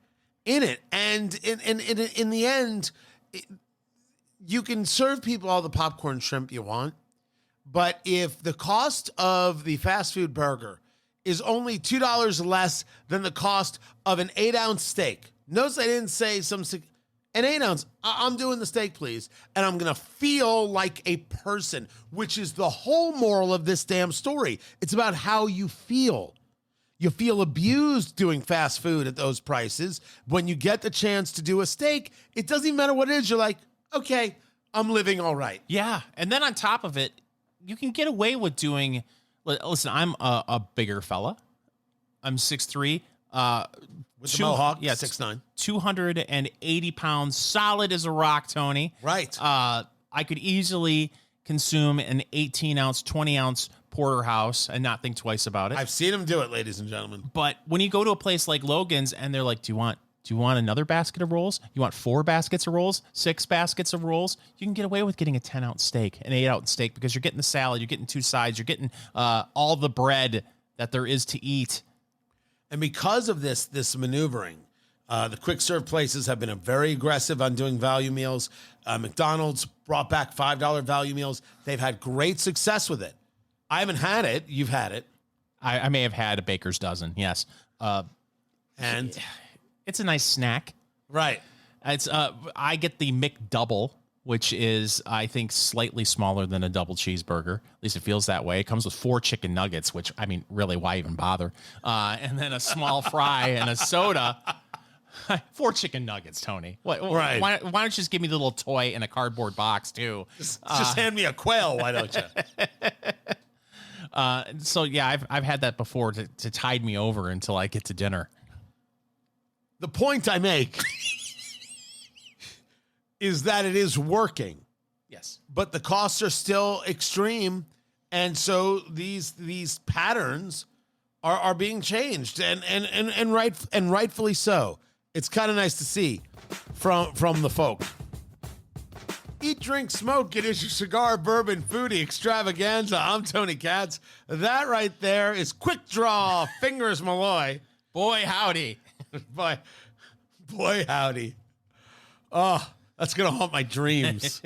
in it. And in the end, you can serve people all the popcorn shrimp you want, but if the cost of the fast food burger is only $2 less than the cost of an 8-ounce steak, notice I didn't say an 8-ounce. I'm doing the steak, please. And I'm going to feel like a person, which is the whole moral of this damn story. It's about how you feel. You feel abused doing fast food at those prices. When you get the chance to do a steak, it doesn't even matter what it is. You're like, okay, I'm living all right. Yeah. And then on top of it, you can get away with doing, listen, I'm a bigger fella. I'm 6'3". With the mohawk, yeah, 6'9". 280 pounds, solid as a rock, Tony. Right. I could easily consume an 18-ounce, 20-ounce porterhouse and not think twice about it. I've seen them do it, ladies and gentlemen. But when you go to a place like Logan's and they're like, do you want another basket of rolls? You want 4 baskets of rolls? 6 baskets of rolls? You can get away with getting a 10-ounce steak, an 8-ounce steak, because you're getting the salad, you're getting 2 sides, you're getting all the bread that there is to eat. And because of this maneuvering, the quick serve places have been very aggressive on doing value meals. McDonald's brought back $5 value meals. They've had great success with it. I haven't had it. You've had it. I may have had a baker's dozen, yes. And it's a nice snack. Right. It's I get the McDouble, which is, I think, slightly smaller than a double cheeseburger. At least it feels that way. It comes with 4 chicken nuggets, which, I mean, really, why even bother? And then a small fry and a soda. 4 chicken nuggets, Tony. Right. Why don't you just give me the little toy in a cardboard box, too? Just hand me a quail, why don't you? So, yeah, I've had that before to tide me over until I get to dinner. The point I make is that it is working. Yes. But the costs are still extreme. And so these patterns are being changed and rightfully so. It's kind of nice to see from the folk. Eat, drink, smoke. It is your cigar, bourbon, foodie extravaganza. I'm Tony Katz. That right there is Quick Draw Fingers Malloy. Boy, howdy. Boy, howdy. Oh, that's going to haunt my dreams.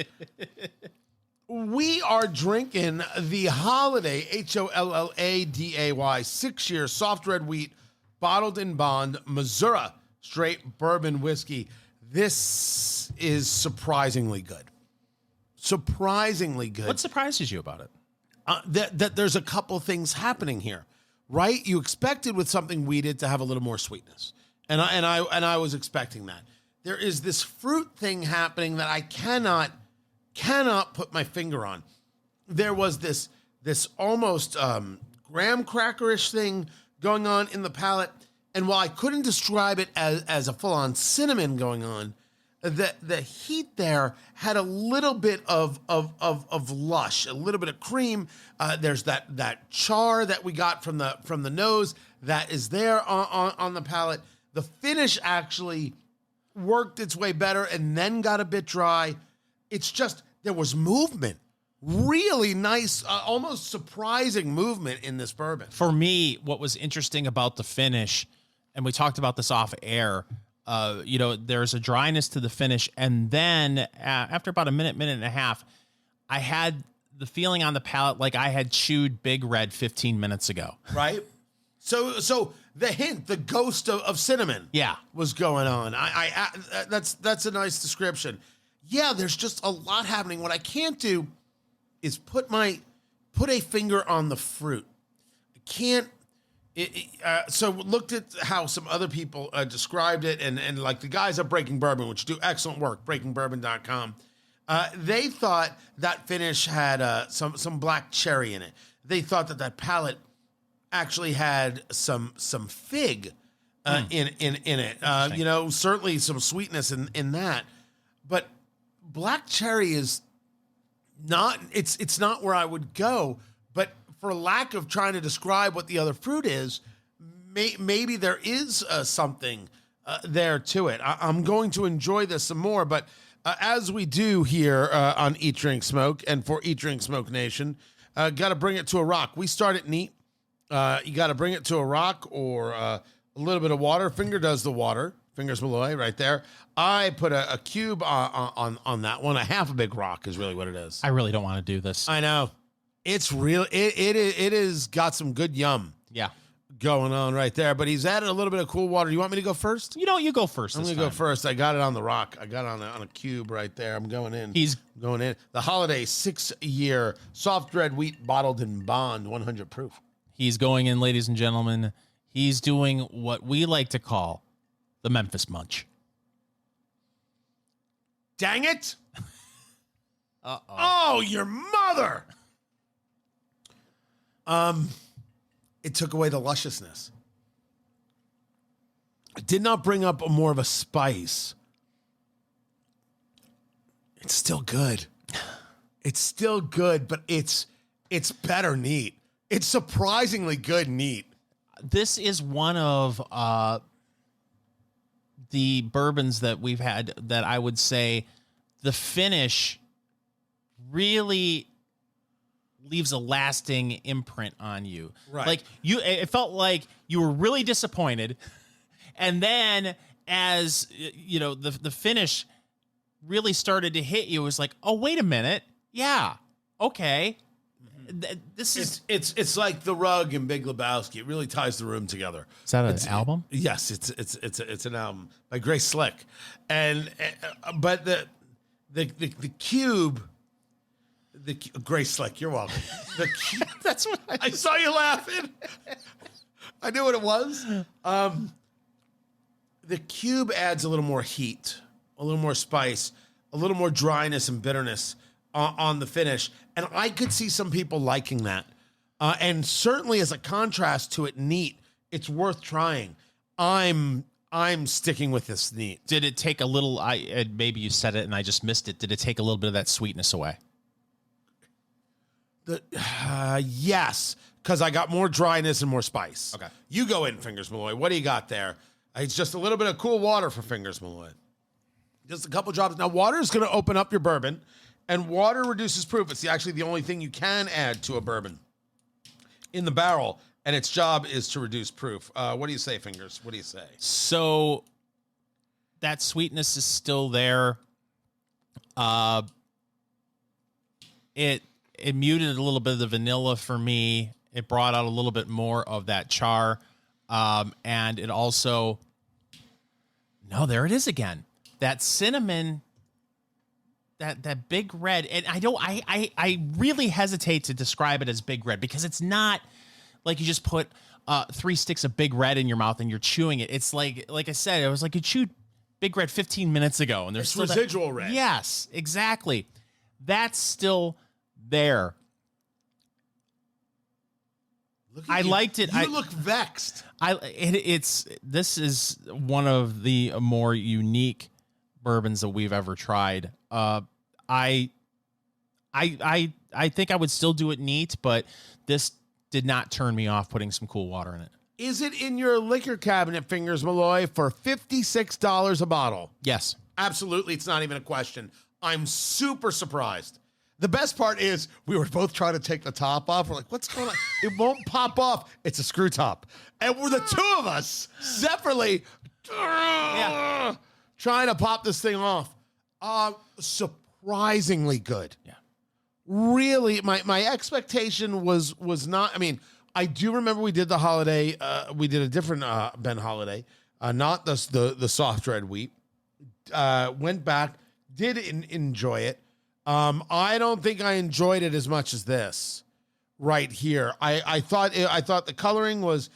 We are drinking the Holladay, Holladay, 6-year soft red wheat, bottled in bond, Missouri straight bourbon whiskey. This is surprisingly good. Surprisingly good. What surprises you about it? That there's a couple things happening here, right? You expected with something wheated to have a little more sweetness. And I was expecting that. There is this fruit thing happening that I cannot put my finger on. There was this almost graham crackerish thing going on in the palate. And while I couldn't describe it as a full-on cinnamon going on, the heat there had a little bit of lush, a little bit of cream. There's that char that we got from the nose that is there on the palate. The finish actually worked its way better and then got a bit dry. It's just, there was movement. Really nice, almost surprising movement in this bourbon. For me, what was interesting about the finish, and we talked about this off air, there's a dryness to the finish. And then after about a minute and a half, I had the feeling on the palate like I had chewed Big Red 15 minutes ago. Right? So the hint, the ghost of cinnamon, was going on. That's a nice description. Yeah, there's just a lot happening. What I can't do is put a finger on the fruit. I can't. So looked at how some other people described it, and like the guys at Breaking Bourbon, which do excellent work, breakingbourbon.com. They thought that finish had some black cherry in it. They thought that palate actually had some fig in it. Certainly some sweetness in that, but black cherry is not. It's not where I would go. But for lack of trying to describe what the other fruit is, maybe there is something there to it. I'm going to enjoy this some more, but as we do here on Eat, Drink, Smoke, and for Eat, Drink, Smoke Nation, got to bring it to a rock. We start it neat. You got to bring it to a rock or a little bit of water. Finger does the water. Fingers Malloy right there. I put a cube on that one. A half a big rock is really what it is. I really don't want to do this. I know. It's real. It is got some good yum. Yeah. Going on right there. But he's added a little bit of cool water. You want me to go first? You go first. I'm going to go first. I got it on the rock. I got it on a cube right there. I'm going in. He's going in. The Holladay 6-year soft red wheat bottled in bond 100 proof. He's going in, ladies and gentlemen. He's doing what we like to call the Memphis Munch. Dang it. Oh, your mother. It took away the lusciousness. It did not bring up more of a spice. It's still good. It's still good, but it's better neat. It's surprisingly good neat. This is one of the bourbons that we've had that I would say the finish really leaves a lasting imprint on you. Right. Like it felt like you were really disappointed. And then as the finish really started to hit you, it was like, oh, wait a minute. Yeah. Okay. This is it's like The Rug in Big Lebowski. It really ties the room together. Is that an album? Yes, it's an album by Grace Slick, but the cube, Grace Slick. You're welcome. That's what I saw you laughing. I knew what it was. The cube adds a little more heat, a little more spice, a little more dryness and bitterness on the finish. And I could see some people liking that. And certainly as a contrast to it neat, it's worth trying. I'm sticking with this neat. Did it take a little, maybe you said it and I just missed it. Did it take a little bit of that sweetness away? Yes, because I got more dryness and more spice. Okay. You go in, Fingers Malloy. What do you got there? It's just a little bit of cool water for Fingers Malloy. Just a couple drops. Now, water is going to open up your bourbon, and water reduces proof. It's actually the only thing you can add to a bourbon in the barrel, and its job is to reduce proof. What do you say, Fingers? What do you say? So that sweetness is still there. It muted a little bit of the vanilla for me. It brought out a little bit more of that char. And it also, no, there it is again. That cinnamon, that big red. And I really hesitate to describe it as big red because it's not like you just put 3 sticks of big red in your mouth and you're chewing it. It's like I said, it was like you chewed big red 15 minutes ago. And there's still residual red. Yes, exactly. That's still there. Look at I you. liked it. You look vexed. This is one of the more unique bourbons that we've ever tried. I think I would still do it neat, but this did not turn me off putting some cool water in it. Is it in your liquor cabinet, Fingers Malloy, for $56 a bottle? Yes. Absolutely. It's not even a question. I'm super surprised. The best part is we were both trying to take the top off. We're like, what's going on? It won't pop off. It's a screw top. And we're the two of us separately trying to pop this thing off. Surprisingly good. Yeah. Really, my expectation was not, I mean, I do remember we did the holiday, we did a different Ben Holiday, not the soft red wheat. Went back, did enjoy it. I don't think I enjoyed it as much as this right here. I thought the coloring was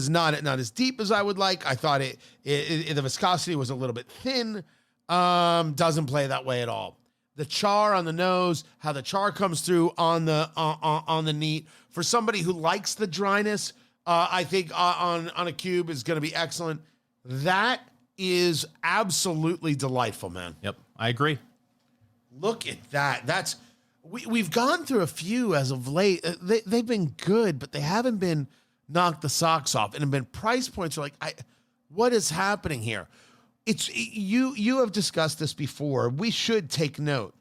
not as deep as I would like. I thought the viscosity was a little bit thin. Doesn't play that way at all. The char on the nose, how the char comes through on the neat. For somebody who likes the dryness, I think on a cube is going to be excellent. That is absolutely delightful, man. Yep, I agree. Look at that. We've gone through a few as of late. They've been good, but they haven't been knocked the socks off, and have been price points are like, what is happening here? You have discussed this before. We should take note.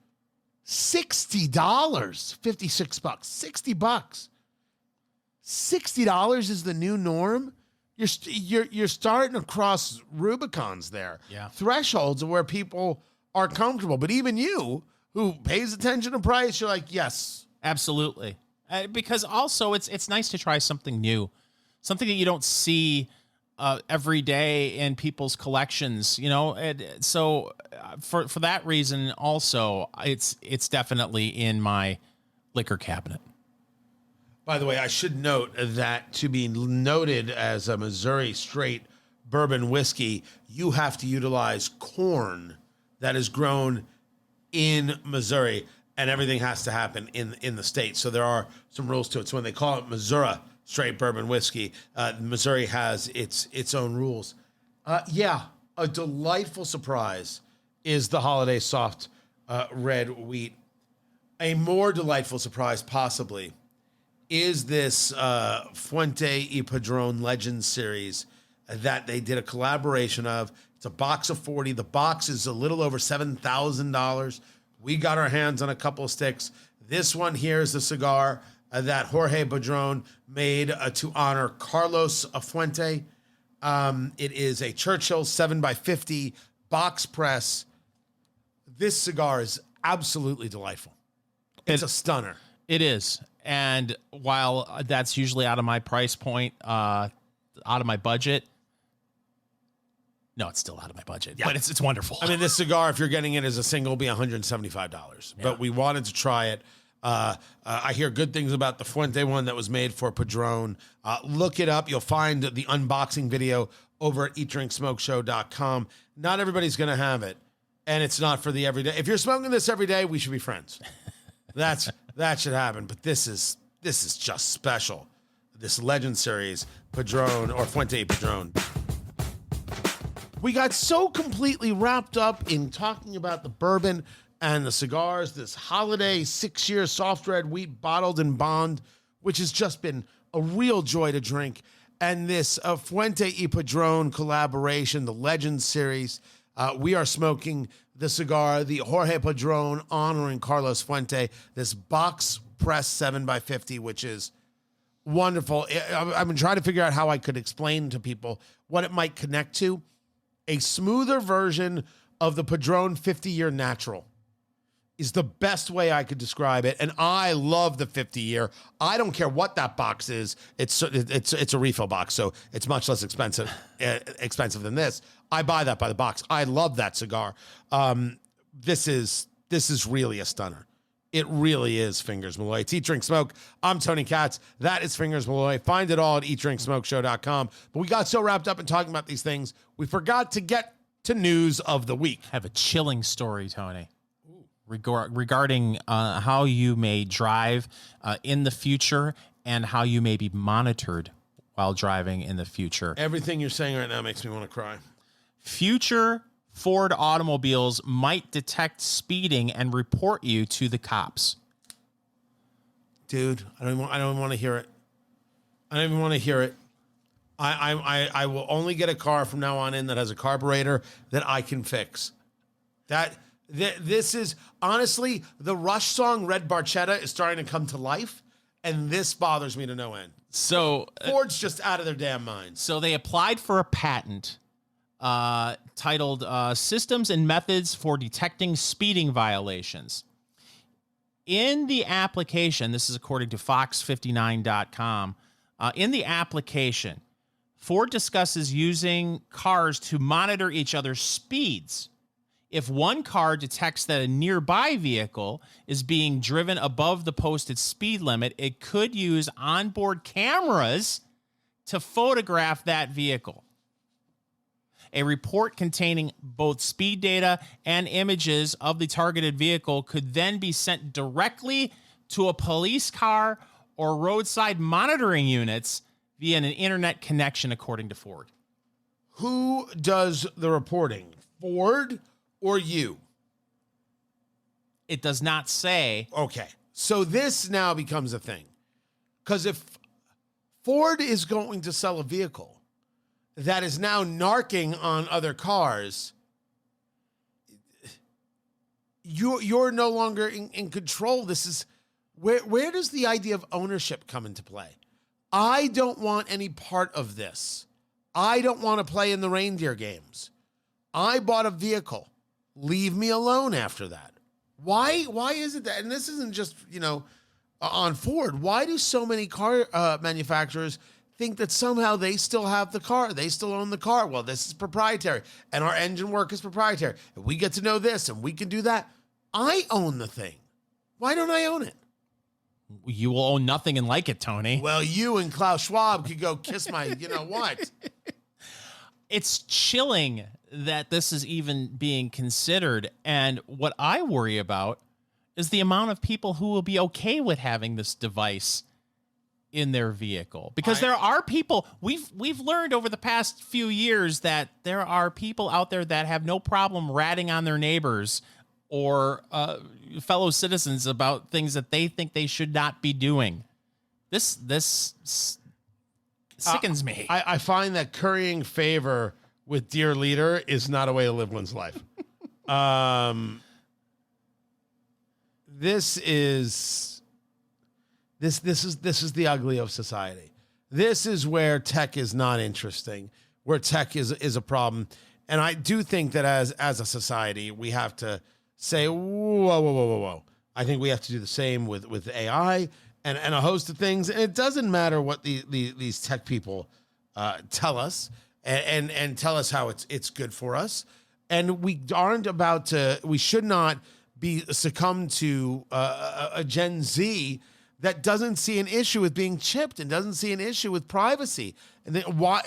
$60, $56, $60. $60 is the new norm. You're starting to cross Rubicons there. Yeah. Thresholds of where people are comfortable. But even you, who pays attention to price, you're like, yes. Absolutely. Because also it's nice to try something new, something that you don't see every day in people's collections, and so for that reason also it's definitely in my liquor cabinet. By the way, I should note that to be noted as a Missouri straight bourbon whiskey, you have to utilize corn that is grown in Missouri, and everything has to happen in the state. So there are some rules to it. So when they call it Missouri straight bourbon whiskey, Missouri has its own rules. A delightful surprise is the holiday soft red wheat. A more delightful surprise, possibly, is this Fuente y Padrón Legends series that they did a collaboration of. It's a box of 40. The box is a little over $7,000. We got our hands on a couple of sticks. This one here is the cigar that Jorge Padrón made to honor Carlos Fuente. It is a Churchill 7x50 box press. This cigar is absolutely delightful. It's a stunner. It is. And while that's usually out of my price point, out of my budget, no, it's still out of my budget, but it's wonderful. I mean, this cigar, if you're getting it as a single, will be $175. But we wanted to try it. I hear good things about the Fuente one that was made for Padrón. Look it up. You'll find the unboxing video over at eatdrinksmokeshow.com. Not everybody's going to have it, and it's not for the everyday. If you're smoking this every day, we should be friends. That should happen. But this is just special. This Legend series, Padrón or Fuente Padrón. We got so completely wrapped up in talking about the bourbon and the cigars, this holiday 6-year soft red wheat bottled in bond, which has just been a real joy to drink. And this Fuente y Padrón collaboration, the Legend series. We are smoking the cigar, the Jorge Padrón honoring Carlos Fuente, this box press 7x50, which is wonderful. I've been trying to figure out how I could explain to people what it might connect to. A smoother version of the Padrón 50-year natural is the best way I could describe it. And I love the 50-year. I don't care what that box is. It's a refill box, so it's much less expensive than this. I buy that by the box. I love that cigar. This is really a stunner. It really is Fingers Malloy. It's Eat, Drink, Smoke. I'm Tony Katz. That is Fingers Malloy. Find it all at eatdrinksmokeshow.com. But we got so wrapped up in talking about these things, we forgot to get to news of the week. I have a chilling story, Tony. regarding how you may drive in the future and how you may be monitored while driving in the future. Everything you're saying right now makes me want to cry. Future Ford automobiles might detect speeding and report you to the cops. Dude, I don't want to hear it. I don't even want to hear it. I will only get a car from now on in that has a carburetor that I can fix. This is honestly, the Rush song Red Barchetta is starting to come to life, and this bothers me to no end. So Ford's just out of their damn minds. So they applied for a patent titled Systems and Methods for Detecting Speeding Violations. In the application, this is according to Fox59.com, in the application, Ford discusses using cars to monitor each other's speeds. If one car detects that a nearby vehicle is being driven above the posted speed limit, it could use onboard cameras to photograph that vehicle. A report containing both speed data and images of the targeted vehicle could then be sent directly to a police car or roadside monitoring units via an internet connection, according to Ford. Who does the reporting? Ford or you? It does not say. Okay. So this now becomes a thing. Because if Ford is going to sell a vehicle that is now narking on other cars, you're no longer in control. This is where does the idea of ownership come into play? I don't want any part of this. I don't want to play in the reindeer games. I bought a vehicle. Leave me alone after that. Why is it that? And this isn't just, on Ford. Why do so many car manufacturers think that somehow they still have the car? They still own the car. Well, this is proprietary, and our engine work is proprietary. And we get to know this, and we can do that. I own the thing. Why don't I own it? You will own nothing and like it, Tony. Well, you and Klaus Schwab could go kiss my, what? It's chilling that this is even being considered. And what I worry about is the amount of people who will be okay with having this device in their vehicle. Because there are people, we've learned over the past few years that there are people out there that have no problem ratting on their neighbors or fellow citizens about things that they think they should not be doing. This sickens me. I find that currying favor with dear leader is not a way to live one's life. This is the ugly of society. This is where tech is not interesting, where tech is a problem. And I do think that as a society, we have to say, whoa. I think we have to do the same with AI and a host of things. And it doesn't matter what these tech people tell us and tell us how it's good for us. And we should not be succumb to a Gen Z that doesn't see an issue with being chipped and doesn't see an issue with privacy. And then why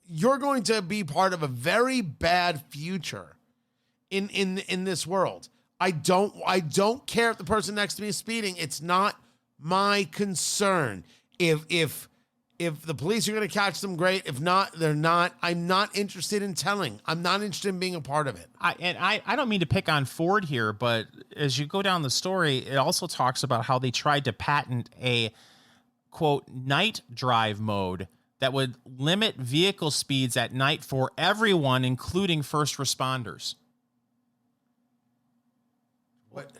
you're going to be part of a very bad future in this world. I don't care if the person next to me is speeding. It's not my concern. If the police are going to catch them, great. If not, they're not. I'm not interested in telling. I'm not interested in being a part of it. I don't mean to pick on Ford here, but as you go down the story, it also talks about how they tried to patent a, quote, night drive mode that would limit vehicle speeds at night for everyone, including first responders. What?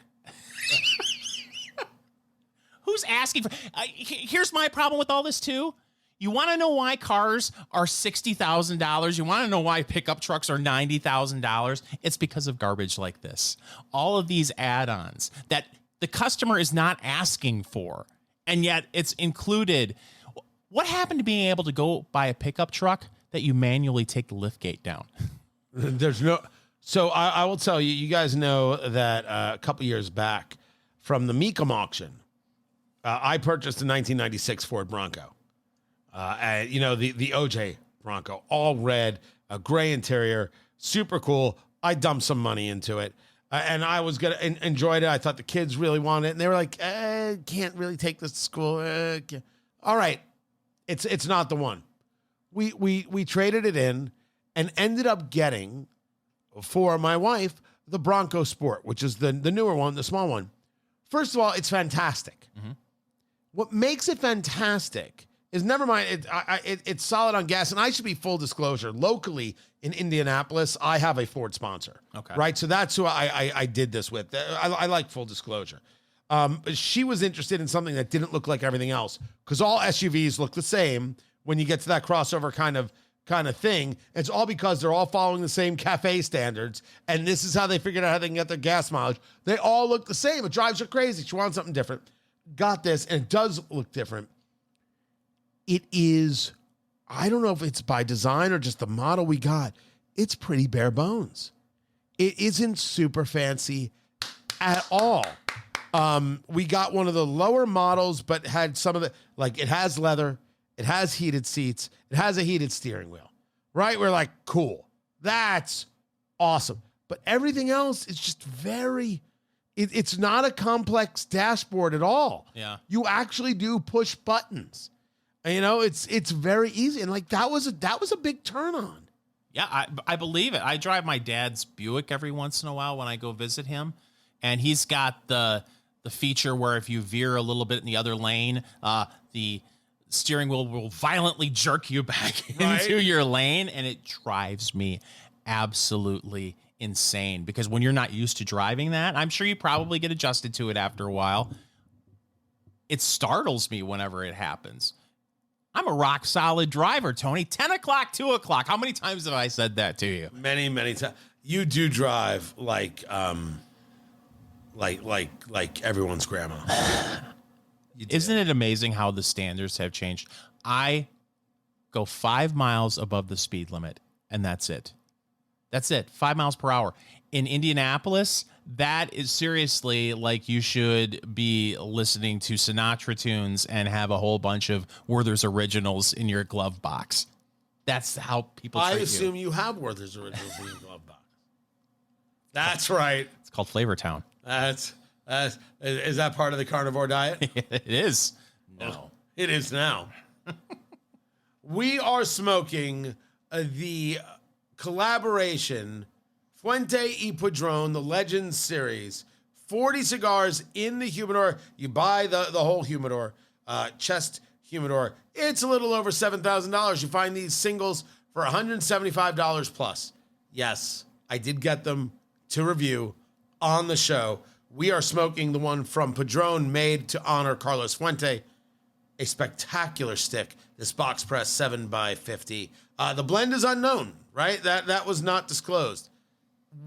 Who's asking for... here's my problem with all this, too. You want to know why cars are $60,000? You want to know why pickup trucks are $90,000? It's because of garbage like this. All of these add-ons that the customer is not asking for, and yet it's included. What happened to being able to go buy a pickup truck that you manually take the liftgate down? There's no... So I will tell you, you guys know that a couple years back from the Mecum auction, I purchased a 1996 Ford Bronco. And, the OJ Bronco, all red, a gray interior, super cool. I dumped some money into it. And I was going to enjoy it. I thought the kids really wanted it. And they were like, can't really take this to school. All right. It's not the one. We traded it in and ended up getting, for my wife, the Bronco Sport, which is the newer one, the small one. First of all, it's fantastic. Mm-hmm. What makes it fantastic is, never mind, it's solid on gas. And I should be full disclosure. Locally in Indianapolis, I have a Ford sponsor. Okay. Right? So that's who I did this with. I like full disclosure. She was interested in something that didn't look like everything else, because all SUVs look the same when you get to that crossover kind of thing. It's all because they're all following the same CAFE standards, and this is how they figured out how they can get their gas mileage. They all look the same. It drives her crazy. She wants something different. Got this, and it does look different. It is, I don't know if it's by design or just the model we got. It's pretty bare bones. It isn't super fancy at all. We got one of the lower models, but had some of the, like, it has leather, it has heated seats, it has a heated steering wheel, right? We're like, cool. That's awesome. But everything else is just very, it's not a complex dashboard at all. Yeah. You actually do push buttons. You know, it's very easy. And like, that was a big turn on. Yeah, I believe it. I drive my dad's Buick every once in a while when I go visit him, and he's got the feature where if you veer a little bit in the other lane, the steering wheel will violently jerk you back into your lane, and it drives me absolutely insane, because when you're not used to driving that, I'm sure you probably get adjusted to it after a while. It startles me whenever it happens. I'm a rock solid driver, Tony. 10 o'clock, 2 o'clock. How many times have I said that to you? Many, many times. You do drive like everyone's grandma. Isn't it amazing how the standards have changed? I go 5 miles above the speed limit, and that's it. That's it. 5 miles per hour. In Indianapolis, that is seriously like you should be listening to Sinatra tunes and have a whole bunch of Werther's Originals in your glove box. That's how people treat you. I assume you have Werther's Originals in your glove box. That's right. It's called Flavor Town. Is that part of the carnivore diet? It is. No. It is now. We are smoking the collaboration Fuente y Padrón, the Legends series. 40 cigars in the humidor. You buy the whole humidor, chest humidor. It's a little over $7,000. You find these singles for $175 plus. Yes, I did get them to review on the show. We are smoking the one from Padrón, made to honor Carlos Fuente. A spectacular stick. This box press 7x50. The blend is unknown, right? That was not disclosed.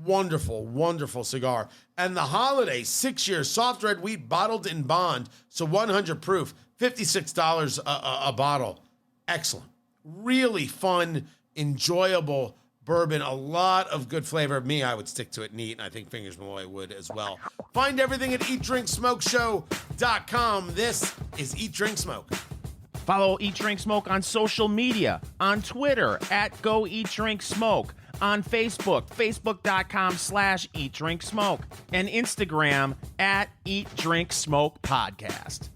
Wonderful, wonderful cigar. And the Holladay 6 year soft red wheat bottled in bond. So 100 proof, $56 a bottle. Excellent. Really fun, enjoyable bourbon. A lot of good flavor. Me, I would stick to it neat. And I think Fingers Malloy would as well. Find everything at eatdrinksmokeshow.com. This is Eat Drink Smoke. Follow Eat Drink Smoke on social media, on Twitter at Go Eat Drink Smoke, on Facebook, facebook.com/Eat Drink Smoke, and Instagram at Eat Drink Smoke Podcast.